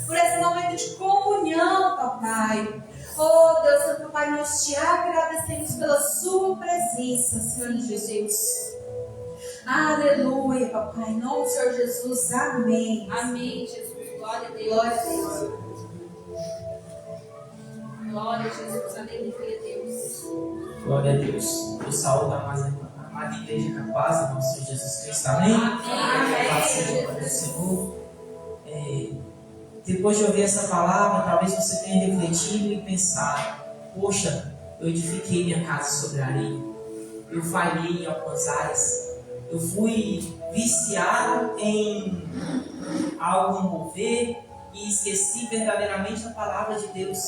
por esse momento de comunhão, papai. Oh Deus, Santo Pai, nós te agradecemos pela sua presença, Senhor Jesus. Aleluia, papai, em nome do Senhor Jesus, amém. Amém, Jesus. Glória a Deus. Glória a Deus. Glória a Jesus. Aleluia, Deus. Glória a Deus. Eu saúdo a amada igreja com a paz do nosso Senhor Jesus Cristo. Amém? Amém. Paz seja para o Senhor. Depois de ouvir essa palavra, talvez você tenha refletido e pensado: poxa, eu edifiquei minha casa sobre a areia. Eu falhei em algumas áreas. Eu fui viciado em algo envolver e esqueci verdadeiramente a palavra de Deus.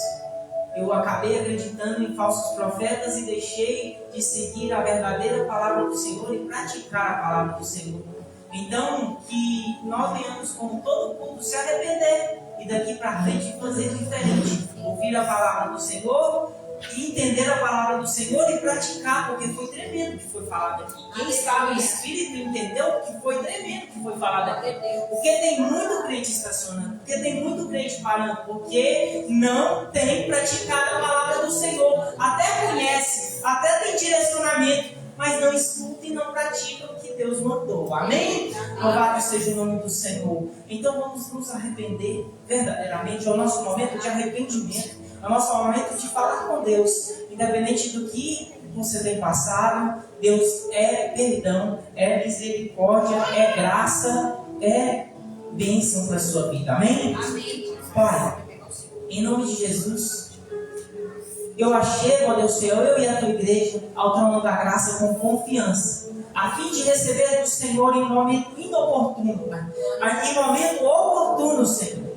Eu acabei acreditando em falsos profetas e deixei de seguir a verdadeira palavra do Senhor e praticar a palavra do Senhor. Então, que nós venhamos, como todo culto, se arrepender e daqui para frente fazer diferente. Ouvir a palavra do Senhor e entender a palavra do Senhor e praticar, porque foi tremendo o que foi falado aqui. Quem está no Espírito entendeu que foi tremendo o que foi falado aqui. Porque tem muito crente estacionando, porque tem muito crente parando, porque não tem praticado a palavra do Senhor. Até conhece, até tem direcionamento, mas não escuta e não pratica o que Deus mandou. Amém? Louvado seja o nome do Senhor. Então vamos nos arrepender verdadeiramente. É o nosso momento de arrependimento. É o nosso momento de falar com Deus. Independente do que você tem passado, Deus é perdão, é misericórdia, é graça, é bênção para a sua vida. Amém? Amém. Pai, em nome de Jesus, eu achego, ó Deus Senhor, eu e a tua igreja ao trono da graça com confiança, a fim de receber do Senhor em momento inoportuno, Pai. Em momento oportuno, Senhor.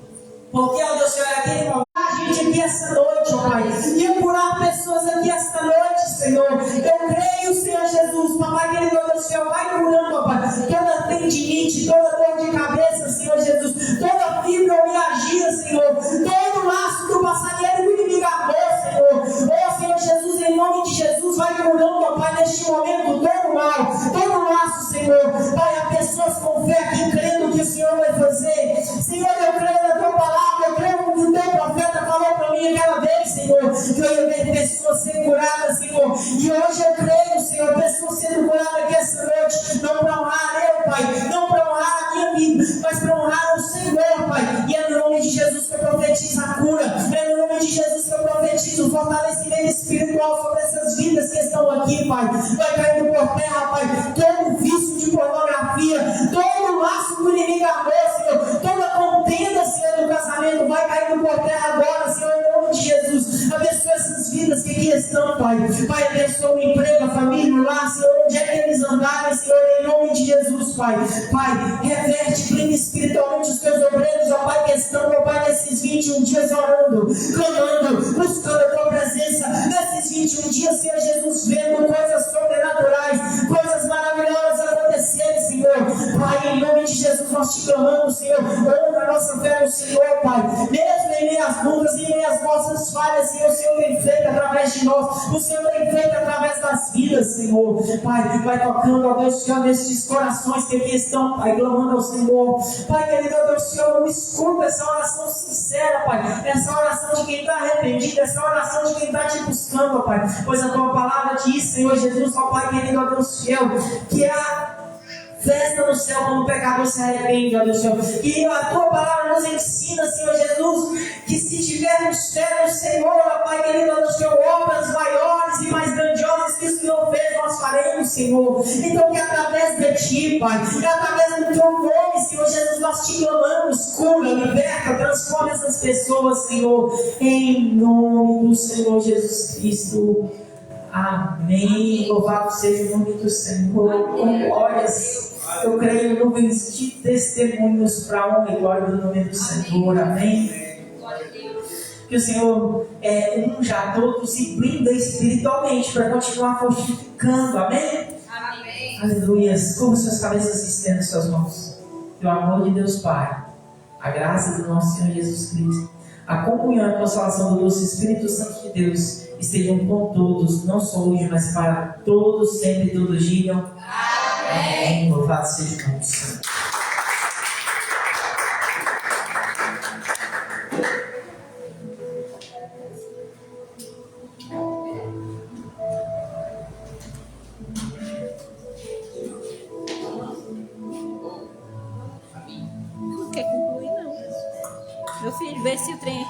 Porque, ó Deus Senhor, é aquele momento a gente aqui essa noite, ó Pai, e curar pessoas aqui esta noite, Senhor. Eu creio, Senhor Jesus, Papai querido, ó Deus Senhor, vai curando, ó Pai, toda tendinite, toda dor de cabeça, Senhor Jesus, toda fibromialgia, Senhor, todo laço do passarinheiro do inimigo amor, Senhor. Ó Senhor Jesus, em nome de Jesus, vai curando, ó Pai, neste momento, todo mal, todo laço, Senhor. Pai, há pessoas com fé aqui, crendo que o Senhor vai fazer. Senhor, eu creio na tua palavra, eu creio no que o teu profeta falou para mim aquela vez, Senhor, que eu ia ver pessoas sendo curadas, Senhor. E hoje eu creio, Senhor, pessoas sendo curadas aqui essa noite, não para honrar eu, Pai, não para honrar a minha vida, mas para honrar o Senhor, Pai. E é no nome de Jesus que eu profetizo a cura, é no nome de Jesus que eu profetizo o fortalecimento espiritual sobre essas vidas que estão aqui, Pai. Vai caindo por terra, Pai, todo vício de pornografia, todo laço do inimigo amor, Senhor, toda contenda, Senhor, do casamento, vai caindo por terra agora, Senhor, em nome de Jesus. Abençoa essas vidas que aqui estão, Pai. Pai, abençoa o emprego, a família, o lar, Senhor, onde é que eles andarem, Senhor, em nome de Jesus, Pai. Pai, reverte, clima espiritualmente os teus obreiros, ó Pai, que estão, ó Pai, nesses 21 dias orando, clamando, buscando a tua presença, nesses 21 dias, Senhor Jesus, vendo coisas sobrenaturais, coisas maravilhosas acontecerem, Senhor. Pai, em nome de Jesus, nós te clamamos, Senhor, honra a nossa fé no Senhor, Pai, mesmo em meio às lutas, em meio às nossas falhas, Senhor, o Senhor tem feito através de nós, o Senhor tem feito através das vidas, Senhor. Pai, vai tocando, ó Deus, Senhor, nestes corações que aqui estão, Pai, clamando ao Senhor. Pai, querido, ó Deus, Senhor, escuta essa oração sincera, Pai, essa oração de quem está arrependido, essa oração de quem está te buscando, ó Pai, pois a tua palavra diz, Senhor Jesus, ó Pai, querido, ó Deus, Senhor, que a festa no céu quando o pecador se arrepende, ó Deus Senhor. E a tua palavra nos ensina, Senhor Jesus, que se tivermos fé no Senhor, ó Pai querido, ó Deus Senhor, obras maiores e mais grandiosas que o Senhor fez, nós faremos, Senhor. Então que através de Ti, Pai, que através do Teu nome, Senhor Jesus, nós te clamamos, cura, liberta, transforma essas pessoas, Senhor, em nome do Senhor Jesus Cristo. Amém. Louvado seja o nome do Senhor. Com glórias. Eu creio em nuvens de testemunhos para a honra e glória do nome do Senhor. Amém. Glória a Deus. Que o Senhor unja a todos e blinda espiritualmente para continuar fortificando. Amém. Amém. Aleluia. Curva suas cabeças e estenda suas mãos. Que o amor de Deus Pai, a graça do nosso Senhor Jesus Cristo, a comunhão e a consolação do doce Espírito Santo de Deus estejam com todos, não só hoje, mas para todos, sempre, todos digam. Amém. Louvado seja o nome do Senhor. Não quer concluir, não. Meu filho, vê se o trem